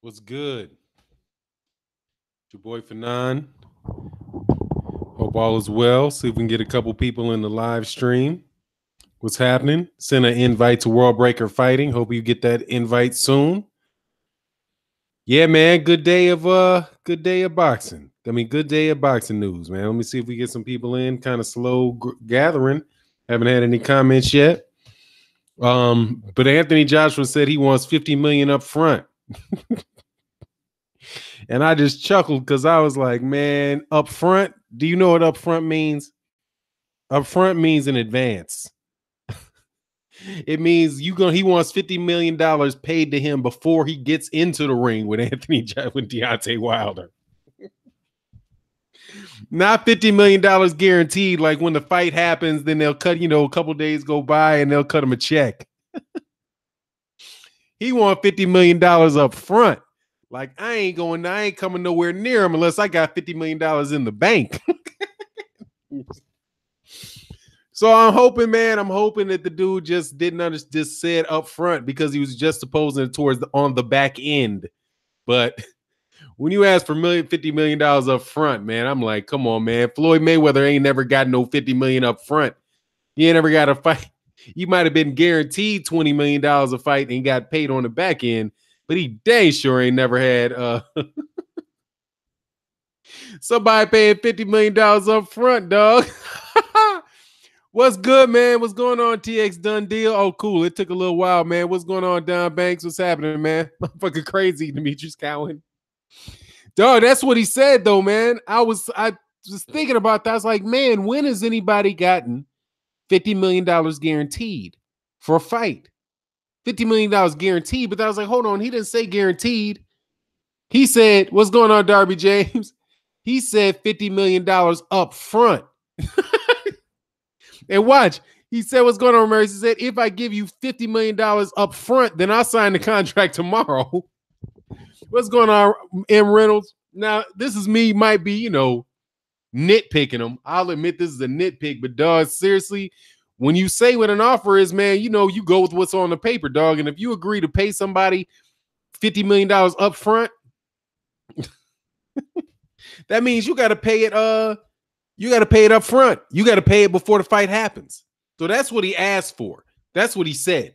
What's good? It's your boy Fanon. Hope all is well. See if we can get a couple people in the live stream. What's happening? Send an invite to World Breaker Fighting. Hope you get that invite soon. Yeah, man. Good day of boxing. Good day of boxing news, man. Let me see if we get some people in. Kind of slow gathering. Haven't had any comments yet. But Anthony Joshua said he wants $50 million up front. And I just chuckled because I was like, man, up front. Do you know what up front means? Up front means in advance. It means he wants $50 million paid to him before he gets into the ring with with Deontay Wilder. Not $50 million guaranteed. Like when the fight happens, then they'll cut, a couple days go by and they'll cut him a check. He wants $50 million up front. Like I ain't coming nowhere near him unless I got $50 million in the bank. So I'm hoping that the dude just just said up front because he was just opposing it on the back end. But when you ask for $50 million up front, man, I'm like, come on, man. Floyd Mayweather ain't never got no $50 million up front. He ain't never got a fight. You might have been guaranteed $20 million a fight and he got paid on the back end, but he dang sure ain't never had somebody paying $50 million up front, dog. What's good, man? What's going on, TX Done Deal? Oh, cool. It took a little while, man. What's going on, Don Banks? What's happening, man? Fucking crazy, Demetrius Cowan. Dog, that's what he said, though, man. I was thinking about that. I was like, man, when has anybody gotten $50 million guaranteed for a fight? $50 million guaranteed, but I was like, hold on. He didn't say guaranteed. He said, what's going on, Darby James? He said $50 million up front. And watch, he said, what's going on, Mary? He said, if I give you $50 million up front, then I'll sign the contract tomorrow. What's going on, M. Reynolds? Now, this is me, might be, nitpicking him. I'll admit this is a nitpick, but dog, seriously, when you say what an offer is, man, you go with what's on the paper, dog. And if you agree to pay somebody $50 million up front, that means you got to pay it, you got to pay it up front. You got to pay it before the fight happens. So that's what he asked for. That's what he said.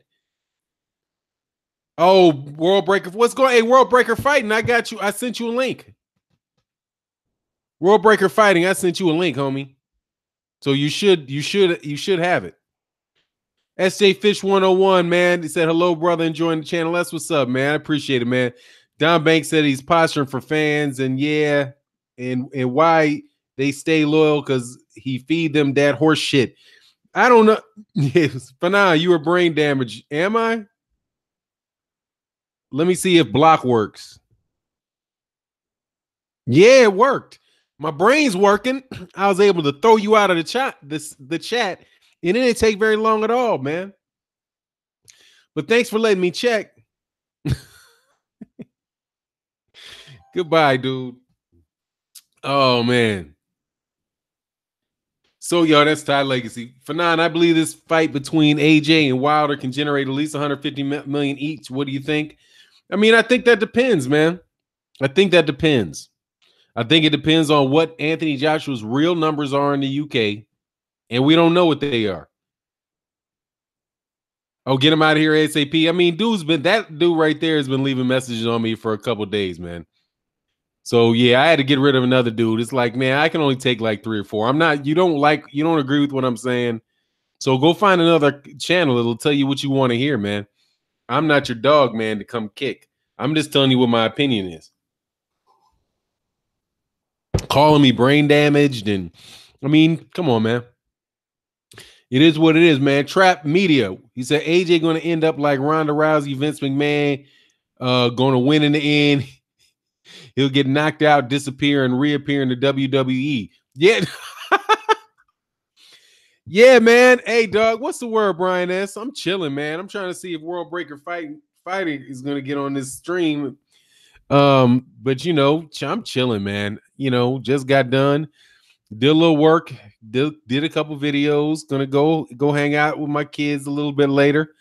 Oh, World Breaker. What's going on? Hey, World Breaker Fighting. I got you. I sent you a link. World Breaker Fighting. I sent you a link, homie. So you should have it. SJ Fish 101, man. He said, hello, brother. Enjoying the channel. That's what's up, man. I appreciate it, man. Don Banks said he's posturing for fans, and yeah, and why they stay loyal because he feed them that horse shit. I don't know. Yes, for now, you were brain damaged. Am I? Let me see if block works. Yeah, it worked. My brain's working. I was able to throw you out of the chat, and it didn't take very long at all, man. But thanks for letting me check. Goodbye, dude. Oh, man. So, yo, that's Ty Legacy. Fanon, I believe this fight between AJ and Wilder can generate at least $150 million each. What do you think? I mean, I think that depends, man. I think that depends. I think it depends on what Anthony Joshua's real numbers are in the UK, and we don't know what they are. Oh, get him out of here ASAP. I mean, that dude right there has been leaving messages on me for a couple days, man. So yeah, I had to get rid of another dude. It's like, man, I can only take like 3 or 4. You don't agree with what I'm saying. So go find another channel that'll tell you what you want to hear, man. I'm not your dog, man, to come kick. I'm just telling you what my opinion is. Calling me brain damaged, and I mean, come on, man. It is what it is, man. Trap Media. He said AJ going to end up like Ronda Rousey, Vince McMahon, going to win in the end. He'll get knocked out, disappear, and reappear in the WWE. Yeah. Yeah, man. Hey, dog, what's the word, Brian S? I'm chilling, man. I'm trying to see if World Breaker Fighting is going to get on this stream. But I'm chilling, man. Just got done. Did a little work. Did a couple videos. Gonna go hang out with my kids a little bit later.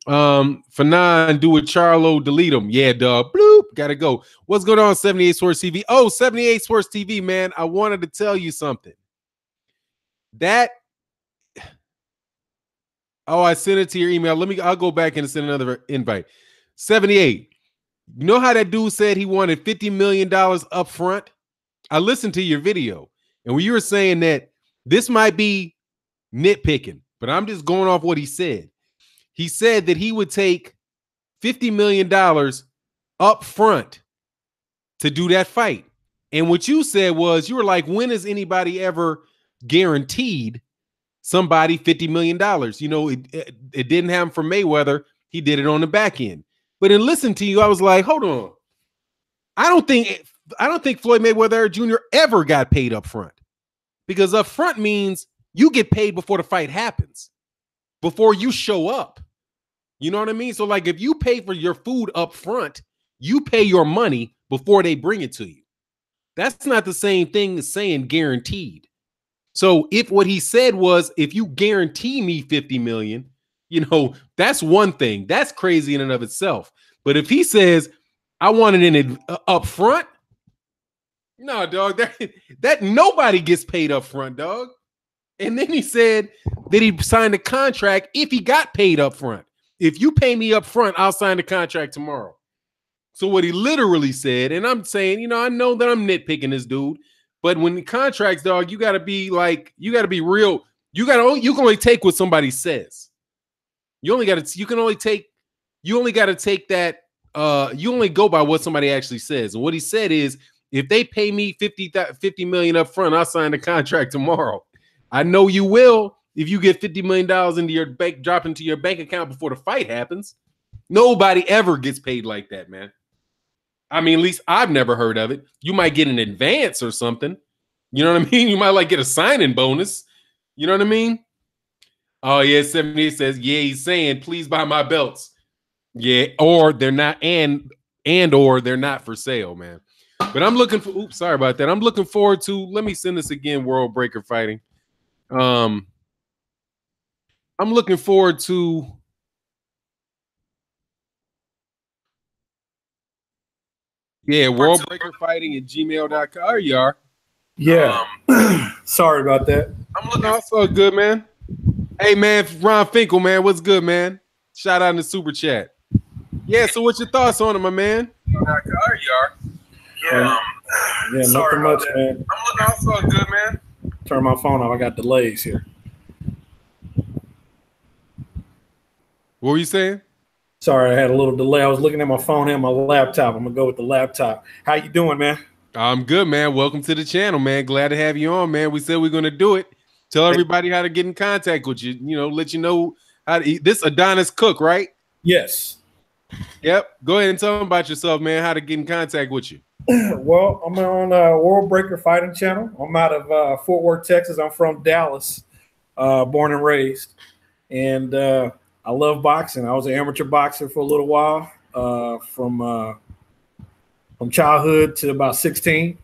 Fanon, do a Charlo, delete them. Yeah, dog. Bloop, gotta go. What's going on, 78 Sports TV? Oh, 78 Sports TV, man. I wanted to tell you something. I sent it to your email. I'll go back and send another invite. 78. You know how that dude said he wanted $50 million up front? I listened to your video, and when you were saying that this might be nitpicking, but I'm just going off what he said. He said that he would take $50 million up front to do that fight. And what you said was, you were like, when has anybody ever guaranteed somebody $50 million? You know, it didn't happen for Mayweather. He did it on the back end. But in listening to you, I was like, hold on. I don't think Floyd Mayweather Jr. ever got paid up front, because up front means you get paid before the fight happens, before you show up. You know what I mean? So like, if you pay for your food up front, you pay your money before they bring it to you. That's not the same thing as saying guaranteed. So if what he said was, if you guarantee me 50 million, you know, that's one thing. That's crazy in and of itself. But if he says, I want it in up front, no, dog, that nobody gets paid up front, dog. And then he said that he signed a contract if he got paid up front. If you pay me up front, I'll sign the contract tomorrow. So what he literally said, and I'm saying, you know, I know that I'm nitpicking this dude, but when the contracts, dog, you got to be like, you got to be real. You can only take what somebody says. You only got to take that. You only go by what somebody actually says. And what he said is, if they pay me 50 million up front, I'll sign the contract tomorrow. I know you will if you get $50 million into your bank, drop into your bank account before the fight happens. Nobody ever gets paid like that, man. I mean, at least I've never heard of it. You might get an advance or something. You know what I mean? You might like get a signing bonus. You know what I mean? Oh, yeah, 78 says, yeah, he's saying, please buy my belts. Yeah, or they're not, or they're not for sale, man. But I'm looking for, oops, sorry about that. I'm looking forward to, let me send this again, World Breaker Fighting. I'm looking forward to, yeah, World Breaker Fighting at gmail.com. There you are. Yeah. Sorry about that. I'm looking also good, man. Hey, man, Ron Finkel, man, what's good, man? Shout out in the super chat. Yeah, so what's your thoughts on it, my man? There you are. Yeah, nothing much, man. I'm looking also good, man. Turn my phone off. I got delays here. What were you saying? Sorry, I had a little delay. I was looking at my phone and my laptop. I'm gonna go with the laptop. How you doing, man? I'm good, man. Welcome to the channel, man. Glad to have you on, man. We said we're gonna do it. Tell everybody how to get in contact with you. You know, let you know how to eat. This Adonis Cook, right? Yes. Yep. Go ahead and tell them about yourself, man. How to get in contact with you. Well, I'm on World Breaker Fighting Channel. I'm out of Fort Worth, Texas. I'm from Dallas, born and raised, and I love boxing. I was an amateur boxer for a little while, from childhood to about 16,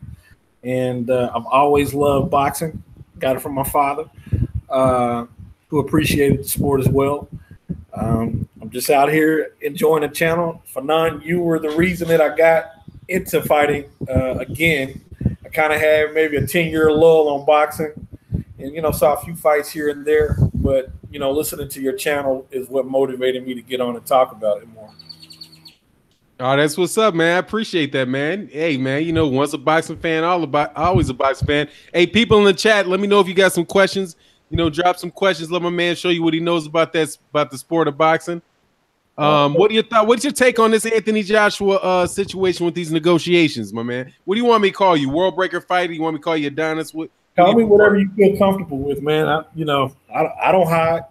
and I've always loved boxing. Got it from my father, who appreciated the sport as well. I'm just out here enjoying the channel. Fanon, you were the reason that I got into fighting again. I kind of had maybe a 10-year lull on boxing, and you know, saw a few fights here and there, but you know, listening to your channel is what motivated me to get on and talk about it more. Oh, that's what's up, man. I appreciate that, man. Hey, man, you know, once a boxing fan, always a boxing fan. Hey, people in the chat, let me know if you got some questions. You know, drop some questions. Let my man show you what he knows about the sport of boxing. What are your thoughts? What's your take on this Anthony Joshua situation with these negotiations, my man? What do you want me to call you? World Breaker Fighter? You want me to call you Adonis? Call me whatever you feel comfortable with, man. I don't hide.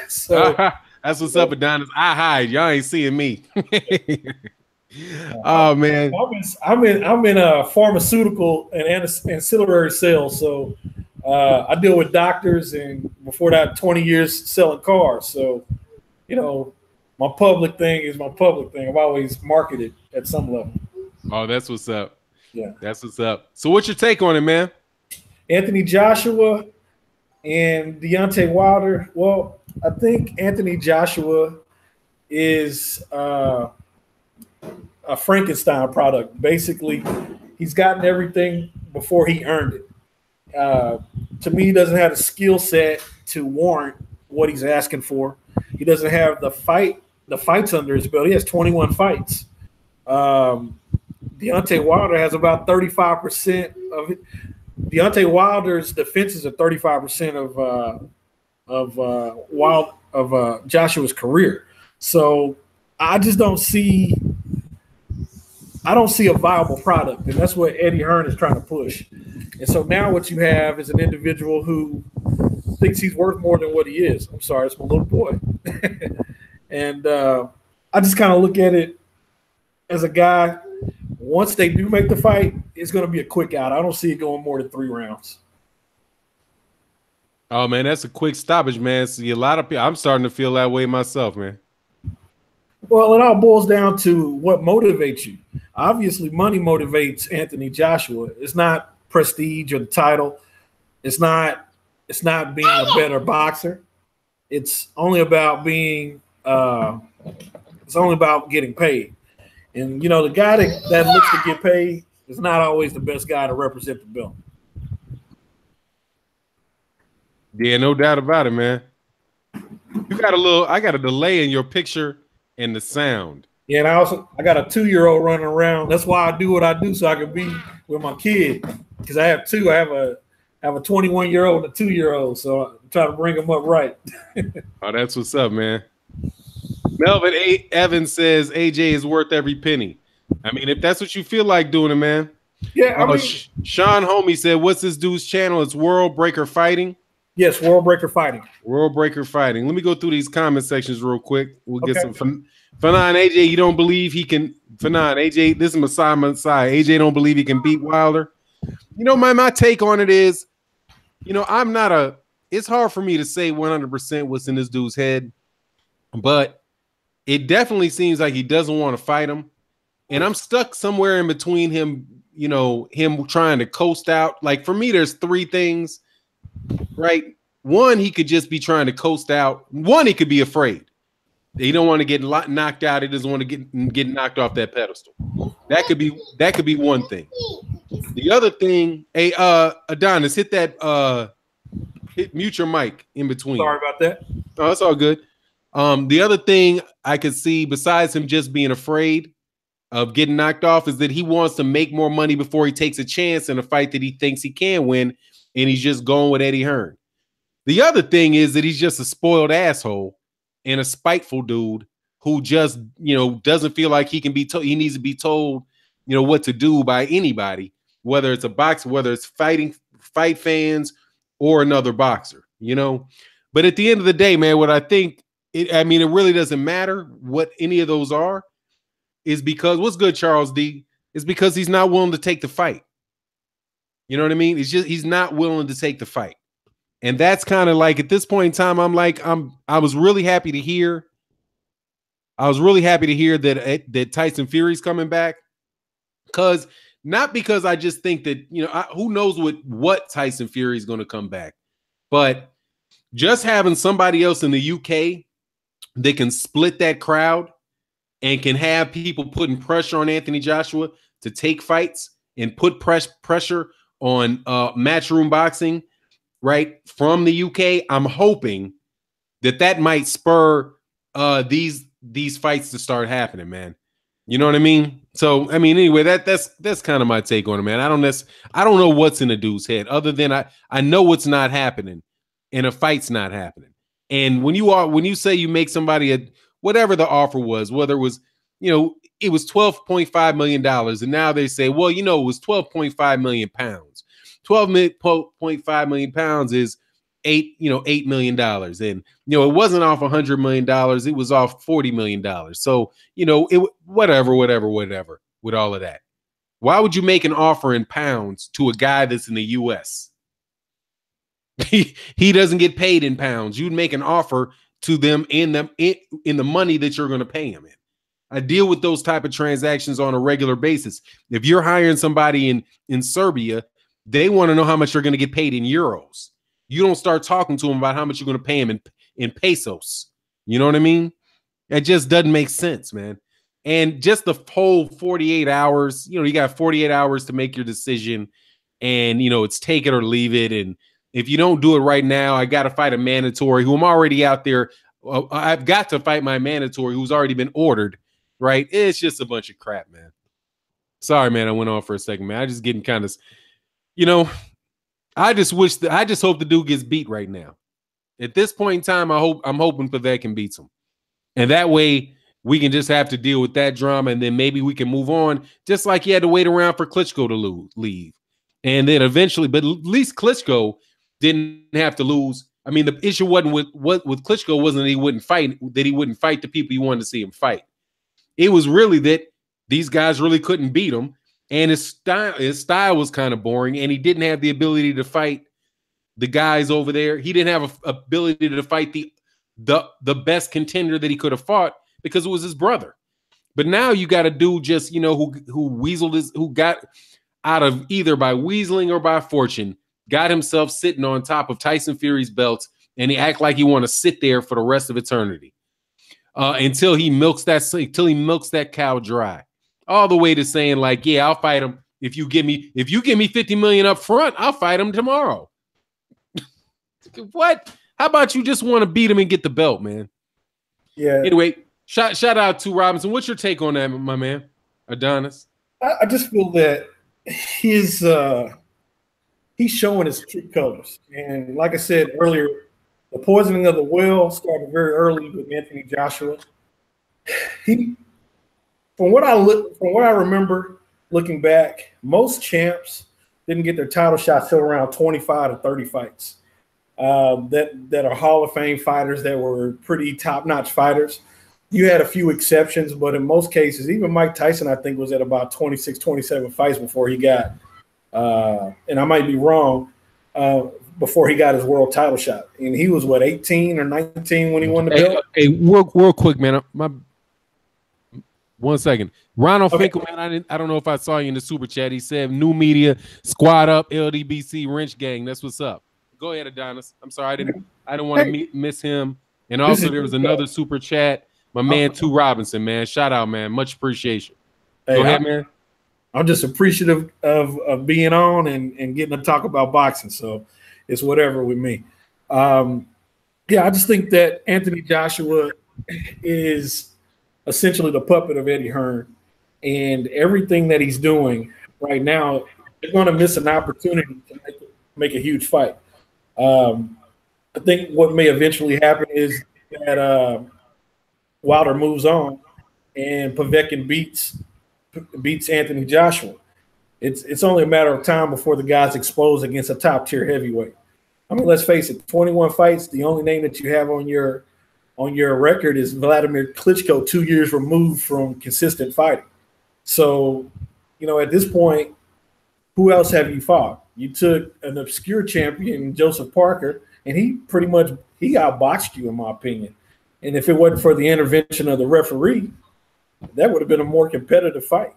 So that's what's up, Adonis. I hide. Y'all ain't seeing me. Oh man, I'm in a pharmaceutical and ancillary sales, so I deal with doctors, and before that, 20 years selling cars. So, you know, my public thing is my public thing. I've always marketed at some level. Oh, that's what's up. Yeah, that's what's up. So, what's your take on it, man? Anthony Joshua and Deontay Wilder. Well, I think Anthony Joshua is a Frankenstein product. Basically, he's gotten everything before he earned it. To me, he doesn't have the skill set to warrant what he's asking for. He doesn't have the fights under his belt. He has 21 fights. Deontay Wilder has about 35% of it. Deontay Wilder's defenses are 35% of Joshua's career. So I just don't see a viable product, and that's what Eddie Hearn is trying to push. And so now what you have is an individual who thinks he's worth more than what he is. I'm sorry, it's my little boy. And I just kind of look at it as a guy, once they do make the fight, it's going to be a quick out. I don't see it going more than 3 rounds. Oh, man, that's a quick stoppage, man. See, a lot of people, I'm starting to feel that way myself, man. Well, it all boils down to what motivates you. Obviously, money motivates Anthony Joshua. It's not prestige or the title. It's not being a better boxer. It's only about being it's only about getting paid. And, you know, the guy that looks to get paid is not always the best guy to represent the belt. Yeah, no doubt about it, man. I got a delay in your picture and the sound. Yeah, and I got a 2-year-old running around. That's why I do what I do, so I can be with my kid. Because I have 2. I have a 21-year-old and a 2-year-old, so I'm trying to bring them up right. Oh, that's what's up, man. Melvin Evans says AJ is worth every penny. I mean, if that's what you feel like doing it, man. Yeah, I mean, Sean Homie said, "What's this dude's channel? It's World Breaker Fighting." Yes, World Breaker Fighting. World Breaker Fighting. Let me go through these comment sections real quick. We'll get some fun. Fanon, AJ, you don't believe he can. Fanon, AJ, this is Messiah. AJ don't believe he can beat Wilder. You know, my take on it is, you know, it's hard for me to say 100% what's in this dude's head, but it definitely seems like he doesn't want to fight him. And I'm stuck somewhere in between him, you know, him trying to coast out. Like, for me, there's 3 things, right? 1, he could just be trying to coast out. 1, he could be afraid. He don't want to get knocked out. He doesn't want to get knocked off that pedestal. That could be one thing. The other thing, hey, Adonis, mute your mic in between. Sorry about that. Oh, that's all good. The other thing I could see, besides him just being afraid of getting knocked off, is that he wants to make more money before he takes a chance in a fight that he thinks he can win, and he's just going with Eddie Hearn. The other thing is that he's just a spoiled asshole and a spiteful dude who just, you know, doesn't feel like he can be told. He needs to be told, you know, what to do by anybody, whether it's a boxer, whether it's fight fans or another boxer, you know. But at the end of the day, man, what I think, it really doesn't matter what any of those are, is because what's good, Charles D, is because he's not willing to take the fight. You know what I mean? It's just he's not willing to take the fight. And that's kind of like, at this point in time, I was really happy to hear. I was really happy to hear that Tyson Fury's coming back, not because I just think that, you know, who knows what Tyson Fury is going to come back, but just having somebody else in the UK that can split that crowd and can have people putting pressure on Anthony Joshua to take fights and put pressure on Matchroom Boxing, right, from the UK. I'm hoping that might spur these fights to start happening, man. You know what I mean? So, I mean, anyway, that's kind of my take on it, man. I don't know what's in the dude's head, other than I know what's not happening, and a fight's not happening. And when you say you make somebody whatever the offer was, whether it was, you know, it was $12.5 million, and now they say, well, you know, it was 12.5 million pounds. 12.5 million pounds is $8 million. And, you know, it wasn't off $100 million. It was off $40 million. So, you know, whatever with all of that. Why would you make an offer in pounds to a guy that's in the US? He doesn't get paid in pounds. You'd make an offer to them in the money that you're going to pay him in. I deal with those type of transactions on a regular basis. If you're hiring somebody in Serbia, they want to know how much you're going to get paid in euros. You don't start talking to them about how much you're going to pay them in pesos. You know what I mean? It just doesn't make sense, man. And just the whole 48 hours, you got 48 hours to make your decision. And, it's take it or leave it. And if you don't do it right now, I got to fight a mandatory who I'm already out there. I've got to fight my mandatory who's already been ordered, right? It's just a bunch of crap, man. Sorry, man. I went on for a second, man. I just getting kind of, I just hope the dude gets beat right now. At this point in time, I'm hoping Povetkin beats him. And that way we can just have to deal with that drama. And then maybe we can move on, just like you had to wait around for Klitschko to leave. And then eventually, but at least Klitschko didn't have to lose. I mean, the issue wasn't with Klitschko wasn't that he wouldn't fight the people he wanted to see him fight. It was really that these guys really couldn't beat him. And his style was kind of boring. And he didn't have the ability to fight the guys over there. He didn't have a ability to fight the best contender that he could have fought because it was his brother. But now you got a dude just, who got out of either by weaseling or by fortune, got himself sitting on top of Tyson Fury's belts, and he act like he want to sit there for the rest of eternity until he milks that cow dry, all the way to saying like, yeah, I'll fight him if you give me $50 million up front, I'll fight him tomorrow. What? How about you just want to beat him and get the belt, man? Yeah. Anyway, shout out to Robinson. What's your take on that, my man, Adonis? I just feel that he's showing his true colors, and like I said earlier, the poisoning of the well started very early with Anthony Joshua. From what I remember looking back, most champs didn't get their title shots till around 25 to 30 fights. That are Hall of Fame fighters that were pretty top-notch fighters. You had a few exceptions, but in most cases, even Mike Tyson, I think, was at about 26, 27 fights before he got, and I might be wrong, before he got his world title shot. And he was, 18 or 19 when he won the belt? Hey, real quick, man. 1 second. Ronald Finkel, man, I don't know if I saw you in the super chat. He said, new media, squad up, LDBC, wrench gang. That's what's up. Go ahead, Adonis. I'm sorry, I didn't want to miss him. And also, there was another super chat. My man, Tu Robinson, man. Shout out, man. Much appreciation. Hey, go ahead, man. I'm just appreciative of being on and getting to talk about boxing. So it's whatever with me. Yeah, I just think that Anthony Joshua is essentially the puppet of Eddie Hearn, and everything that he's doing right now, they're going to miss an opportunity to make a huge fight. I think what may eventually happen is that Wilder moves on and Povetkin beats Anthony Joshua. It's only a matter of time before the guy's exposed against a top tier heavyweight. I mean, let's face it, 21 fights. The only name that you have on your record is Vladimir Klitschko, 2 years removed from consistent fighting. So, at this point, who else have you fought? You took an obscure champion, Joseph Parker, and he outboxed you, in my opinion. And if it wasn't for the intervention of the referee, that would have been a more competitive fight.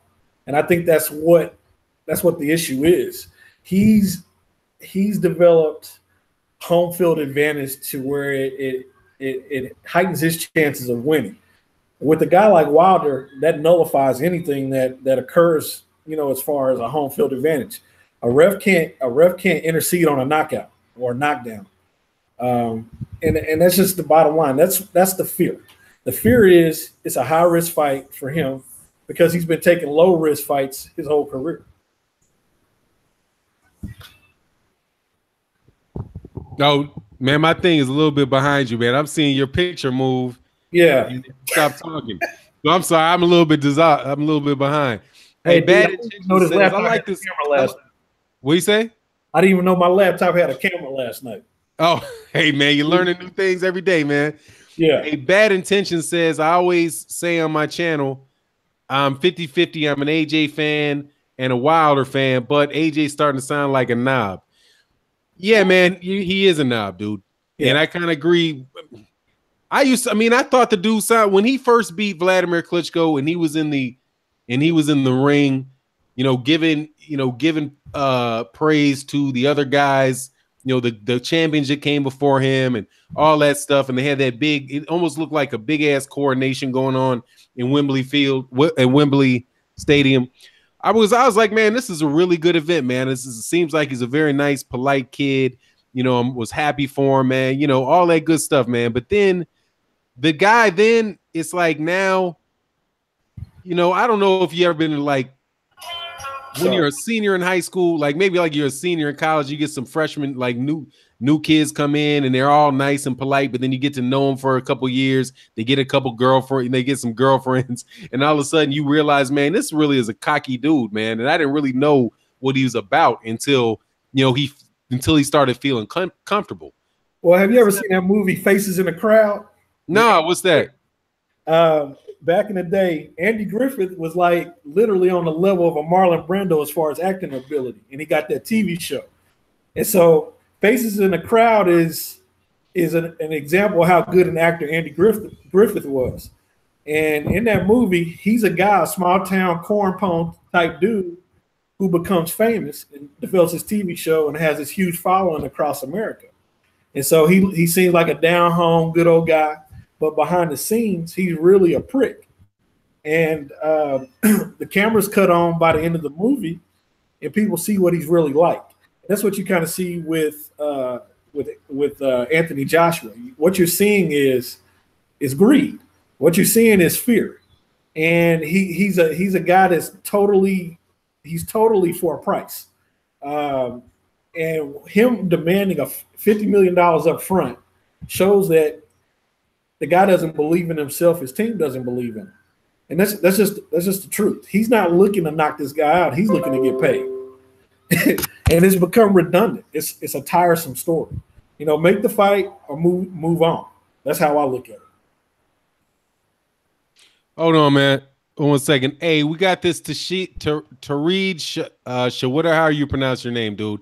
And I think that's what the issue is. He's developed home field advantage to where it heightens his chances of winning. With a guy like Wilder, that nullifies anything that occurs, as far as a home field advantage. A ref can't intercede on a knockout or a knockdown. And that's just the bottom line. That's the fear. The fear is it's a high risk fight for him because he's been taking low risk fights his whole career. No, man, my thing is a little bit behind you, man. I'm seeing your picture move. Yeah. Stop talking. So I'm sorry. I'm a little bit behind. Hey, bad intentions. I like this. What you say? I didn't even know my laptop had a camera last night. Oh, hey, man, you're learning new things every day, man. Yeah. A bad intention says, I always say on my channel, I'm 50-50. I'm an AJ fan and a Wilder fan, but AJ's starting to sound like a knob. Yeah, man, he is a knob, dude. Yeah. And I kind of agree. I thought the dude sound when he first beat Vladimir Klitschko and he was in the ring, giving praise to the other guys you know, the championship came before him and all that stuff. And they had that big, it almost looked like a big ass coronation going on in Wembley Field and Wembley Stadium. I was like, man, this is a really good event, man. It seems like he's a very nice, polite kid. You know, I was happy for him, man. You know, all that good stuff, man. But then the guy, then it's like now, you know, I don't know if you ever been in like when you're a senior in high school, like maybe like you're a senior in college, you get some freshmen, like new kids come in and they're all nice and polite, but then you get to know them for a couple years. They get a couple girlfriends, they get some girlfriends, and all of a sudden you realize, man, this really is a cocky dude, man. And I didn't really know what he was about until, you know, he started feeling comfortable. Well, have you ever seen that movie Faces in the Crowd? No, what's that? Back in the day, Andy Griffith was like literally on the level of a Marlon Brando as far as acting ability, and he got that TV show. And so Faces in the Crowd is an example of how good an actor Andy Griffith was. And in that movie, he's a guy, a small town corn pone type dude who becomes famous and develops his TV show and has this huge following across America. And so he seems like a down home, good old guy. But behind the scenes, he's really a prick. And the camera's cut on by the end of the movie, and people see what he's really like. That's what you kind of see with Anthony Joshua. What you're seeing is greed. What you're seeing is fear. And he's a guy that's totally for a price. And him demanding a $50 million up front shows that the guy doesn't believe in himself. His team doesn't believe in him. And that's just the truth. He's not looking to knock this guy out. He's looking to get paid. And it's become redundant. It's a tiresome story. You know, make the fight or move on. That's how I look at it. Hold on, man. 1 second. Hey, we got this to read whatever how you pronounce your name, dude.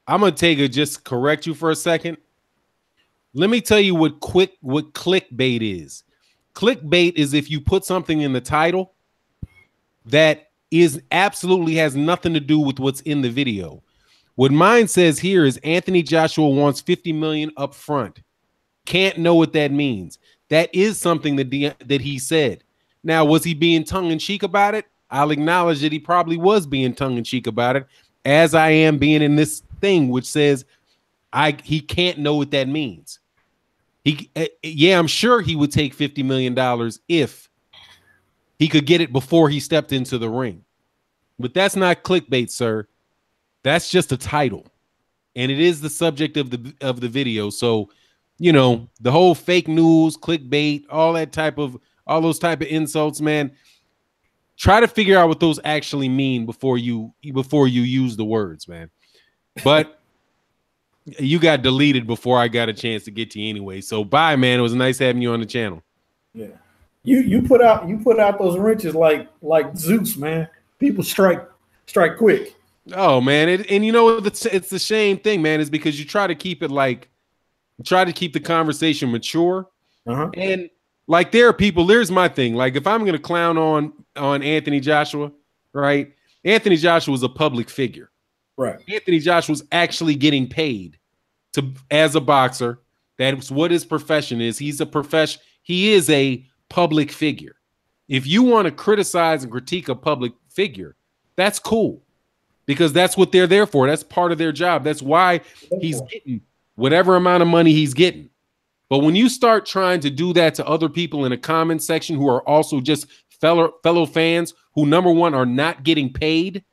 I'm gonna just correct you for a second. Let me tell you what clickbait is. Clickbait is if you put something in the title that absolutely has nothing to do with what's in the video. What mine says here is Anthony Joshua wants $50 million up front. Can't know what that means. That is something that he said. Now, was he being tongue-in-cheek about it? I'll acknowledge that he probably was being tongue-in-cheek about it, as I am being in this thing which says he can't know what that means. I'm sure he would take $50 million if he could get it before he stepped into the ring. But that's not clickbait, sir. That's just a title. And it is the subject of the video. So, you know, the whole fake news, clickbait, all those type of insults, man. Try to figure out what those actually mean before you use the words, man. But you got deleted before I got a chance to get to you anyway. So bye, man. It was nice having you on the channel. Yeah. You put out those wrenches like Zeus, man. People strike quick. Oh, man. And you know, it's the same thing, man, is because you try to keep the conversation mature. And like there are people, there's my thing. Like if I'm gonna clown on Anthony Joshua, right? Anthony Joshua was a public figure. Right. Anthony Joshua was actually getting paid as a boxer. That's what his profession is. He is a public figure. If you want to criticize and critique a public figure, that's cool. Because that's what they're there for. That's part of their job. That's why he's getting whatever amount of money he's getting. But when you start trying to do that to other people in a comment section who are also just fellow fans who, number one, are not getting paid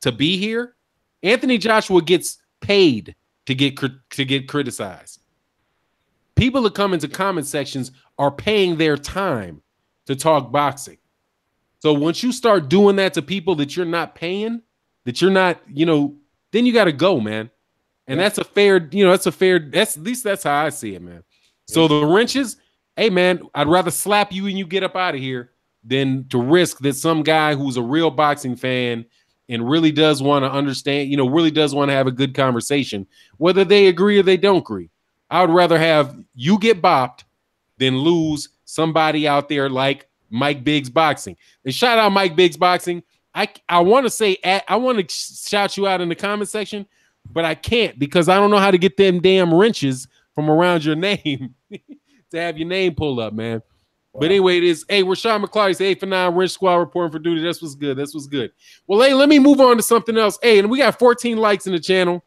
to be here, Anthony Joshua gets paid to get criticized. People that come into comment sections are paying their time to talk boxing. So once you start doing that to people that you're not paying, that you're not, you know, then you got to go, man. And that's at least that's how I see it, man. So the wrenches, hey, man, I'd rather slap you and you get up out of here than to risk that some guy who's a real boxing fan and really does want to understand, you know, really does want to have a good conversation, whether they agree or they don't agree. I would rather have you get bopped than lose somebody out there like Mike Biggs Boxing. And shout out Mike Biggs Boxing. I want to say, I want to shout you out in the comment section. but I can't because I don't know how to get them damn wrenches from around your name to have your name pulled up, man. Wow. But anyway, it is. Hey, Rashawn McClarty, 8 for 9, Wrench Squad reporting for duty. That's what's good. That's what's good. Well, hey, let me move on to something else. Hey, and we got 14 likes in the channel.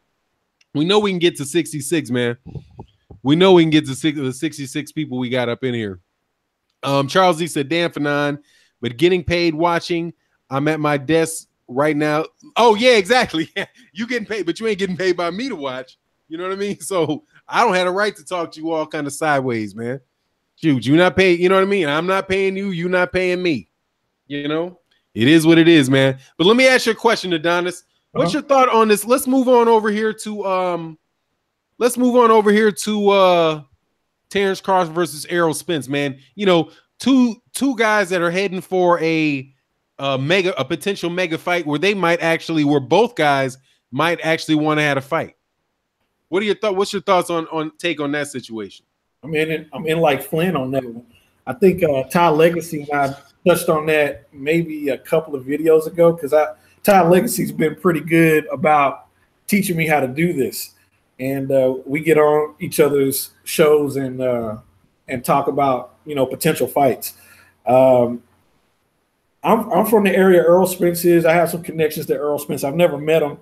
We know we can get to 66, man. We know we can get to the 66 people we got up in here. Charles Z said, damn for 9, but getting paid watching. I'm at my desk right now. Oh, yeah, exactly. You getting paid, but you ain't getting paid by me to watch. You know what I mean? So I don't have a right to talk to you all kind of sideways, man. Shoot, you not paying, you know what I mean? I'm not paying you, you not paying me. You know? It is what it is, man. But let me ask you a question, Adonis. What's your thought on this? Let's move on over here to Terrence Crawford versus Errol Spence, man. You know, two guys that are heading for a potential mega fight where both guys might actually want to have a fight. What are your thoughts? What's your thoughts on that situation? I'm in like Flynn on that one. I think Ty Legacy and I touched on that maybe a couple of videos ago because Ty Legacy's been pretty good about teaching me how to do this. And we get on each other's shows and talk about, you know, potential fights. I'm from the area Errol Spence is. I have some connections to Errol Spence. I've never met him,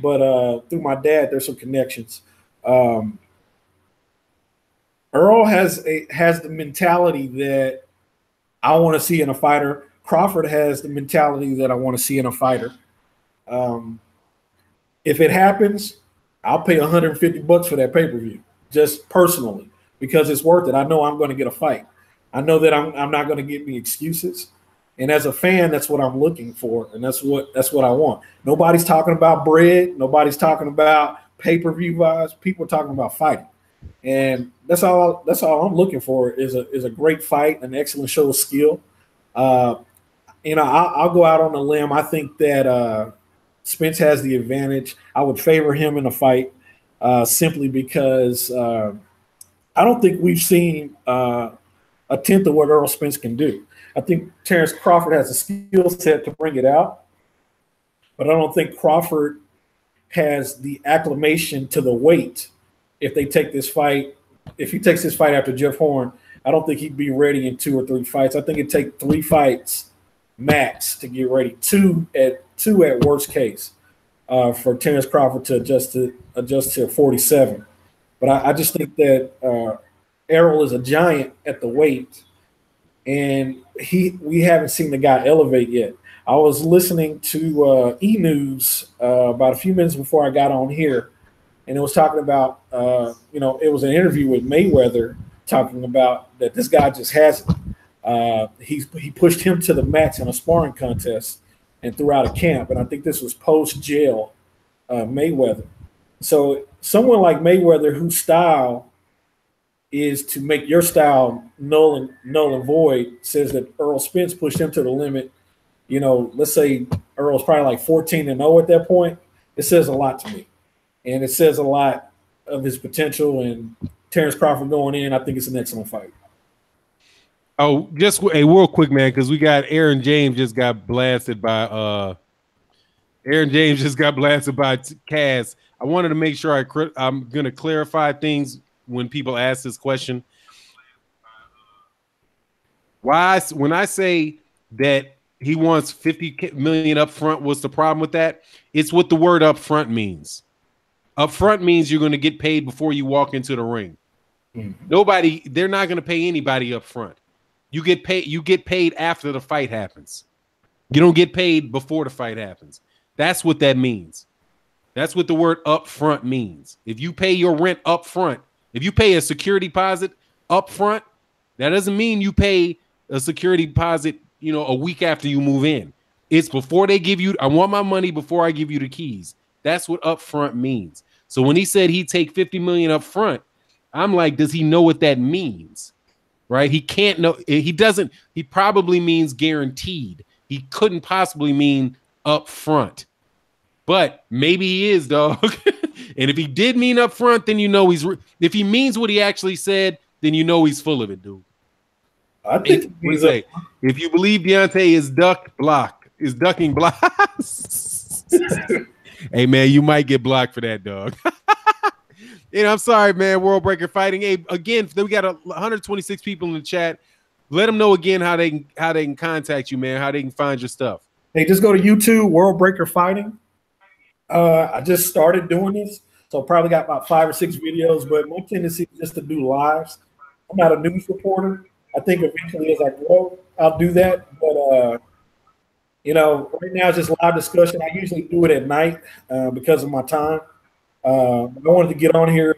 but through my dad, there's some connections. Earl has the mentality that I want to see in a fighter. Crawford has the mentality that I want to see in a fighter. If it happens, I'll pay $150 for that pay-per-view, just personally, because it's worth it. I know I'm going to get a fight. I know that I'm not going to get me excuses. And as a fan, that's what I'm looking for, and that's what I want. Nobody's talking about bread. Nobody's talking about pay-per-view vibes. People are talking about fighting. And that's all I'm looking for is a great fight, an excellent show of skill. You know, I'll go out on a limb. I think that Spence has the advantage. I would favor him in a fight simply because I don't think we've seen a tenth of what Errol Spence can do. I think Terrence Crawford has a skill set to bring it out, but I don't think Crawford has the acclimation to the weight. If he takes this fight after Jeff Horn, I don't think he'd be ready in 2 or 3 fights. I think it'd take 3 fights max to get ready. Two at worst case for Terrence Crawford to adjust to 47. But I just think that Errol is a giant at the weight, and we haven't seen the guy elevate yet. I was listening to E! News about a few minutes before I got on here, and it was talking about, it was an interview with Mayweather talking about that this guy just has it. He pushed him to the max in a sparring contest and throughout a camp, and I think this was post-jail Mayweather. So someone like Mayweather, whose style is to make your style null and void, says that Errol Spence pushed him to the limit. You know, let's say Errol's probably like 14-0 at that point. It says a lot to me. And it says a lot of his potential, and Terrence Crawford going in, I think it's an excellent fight. Oh, just real quick, man, because we got Aaron James just got blasted by Kaz. I wanted to make sure I'm going to clarify things when people ask this question. When I say that he wants 50 million up front, what's the problem with that? It's what the word up front means. Up front means you're going to get paid before you walk into the ring. Mm-hmm. They're not going to pay anybody up front. You get paid after the fight happens. You don't get paid before the fight happens. That's what that means. That's what the word up front means. If you pay your rent up front, if you pay a security deposit up front, that doesn't mean you pay a security deposit, a week after you move in. It's before they give you, I want my money before I give you the keys. That's what upfront means. So when he said he'd take 50 million up front, I'm like, does he know what that means? Right? He can't know. He doesn't. He probably means guaranteed. He couldn't possibly mean up front. But maybe he is, dog. And if he did mean up front, then if he means what he actually said, then he's full of it, dude. I think if you believe Deontay is ducking blocks, Hey, man, you might get blocked for that, dog. I'm sorry, man. World Breaker Fighting. Hey, again, we got 126 people in the chat. Let them know again how they can contact you, man. How they can find your stuff. Hey, just go to YouTube, World Breaker Fighting. I just started doing this, so probably got about 5 or 6 videos. But my tendency is just to do lives. I'm not a news reporter. I think eventually, as I grow, I'll do that. But right now it's just live discussion. I usually do it at night because of my time. I wanted to get on here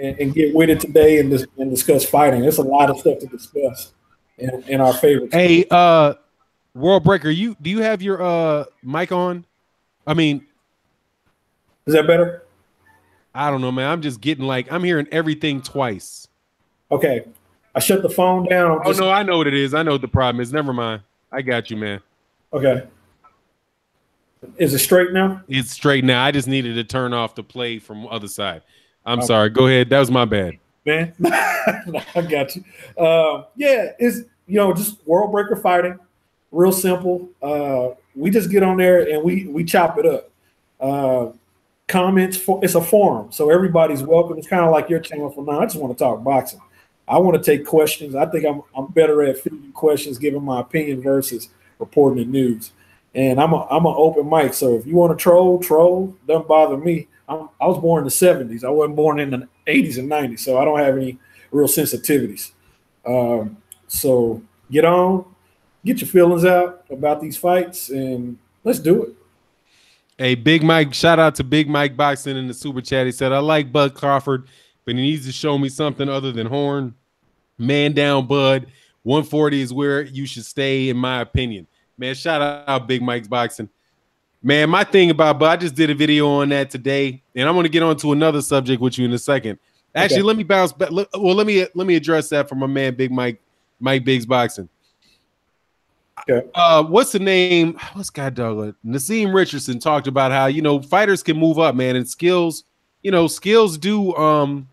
and get with it today and discuss fighting. There's a lot of stuff to discuss in our favorites. Hey, World Breaker, do you have your mic on? I mean, is that better? I don't know, man. I'm just getting I'm hearing everything twice. Okay. I shut the phone down. No, I know what it is. I know what the problem is. Never mind. I got you, man. Okay. Is it straight now? It's straight now. I just needed to turn off the play from the other side. I'm sorry. Go ahead. That was my bad. Man, I got you. Yeah, it's just World Breaker Fighting. Real simple. We just get on there and we chop it up. Comments, it's a forum, so everybody's welcome. It's kind of like your channel for now. I just want to talk boxing. I want to take questions. I think I'm better at fielding questions, giving my opinion versus reporting the news. And I'm an open mic, so if you want to troll, doesn't bother me. I was born in the 70s. I wasn't born in the 80s and 90s, so I don't have any real sensitivities. So get your feelings out about these fights, and let's do it. Hey, Big Mike, shout out to Big Mike Boxing in the super chat. He said, I like Bud Crawford, but he needs to show me something other than Horn. Man down, Bud. 140 is where you should stay, in my opinion. Man, shout out Big Mike's Boxing. Man, my thing about Bud, I just did a video on that today, and I'm going to get on to another subject with you in a second. Actually, Let me bounce back. Well, let me address that from my man, Big Mike Biggs Boxing. Okay. What's the name? What's God dog? Naseem Richardson talked about how fighters can move up, man, and skills. Skills do.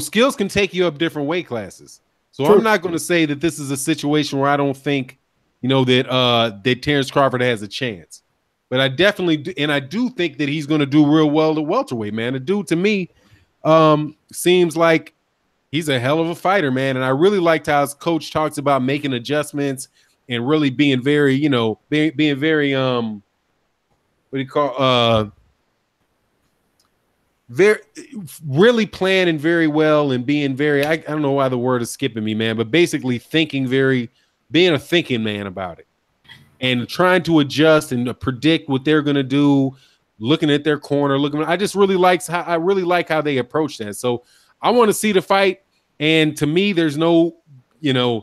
Skills can take you up different weight classes. So True. I'm not going to say that this is a situation where I don't think, that Terrence Crawford has a chance, but I definitely do, and I do think that he's going to do real well at welterweight, man. The dude to me seems like he's a hell of a fighter, man. And I really liked how his coach talks about making adjustments and really being very, being very, what do you call, very, really planning very well and being very, I don't know why the word is skipping me, man, but basically being a thinking man about it and trying to adjust and predict what they're going to do, looking at their corner, I just really like how they approach that. So I want to see the fight. And to me, there's no, I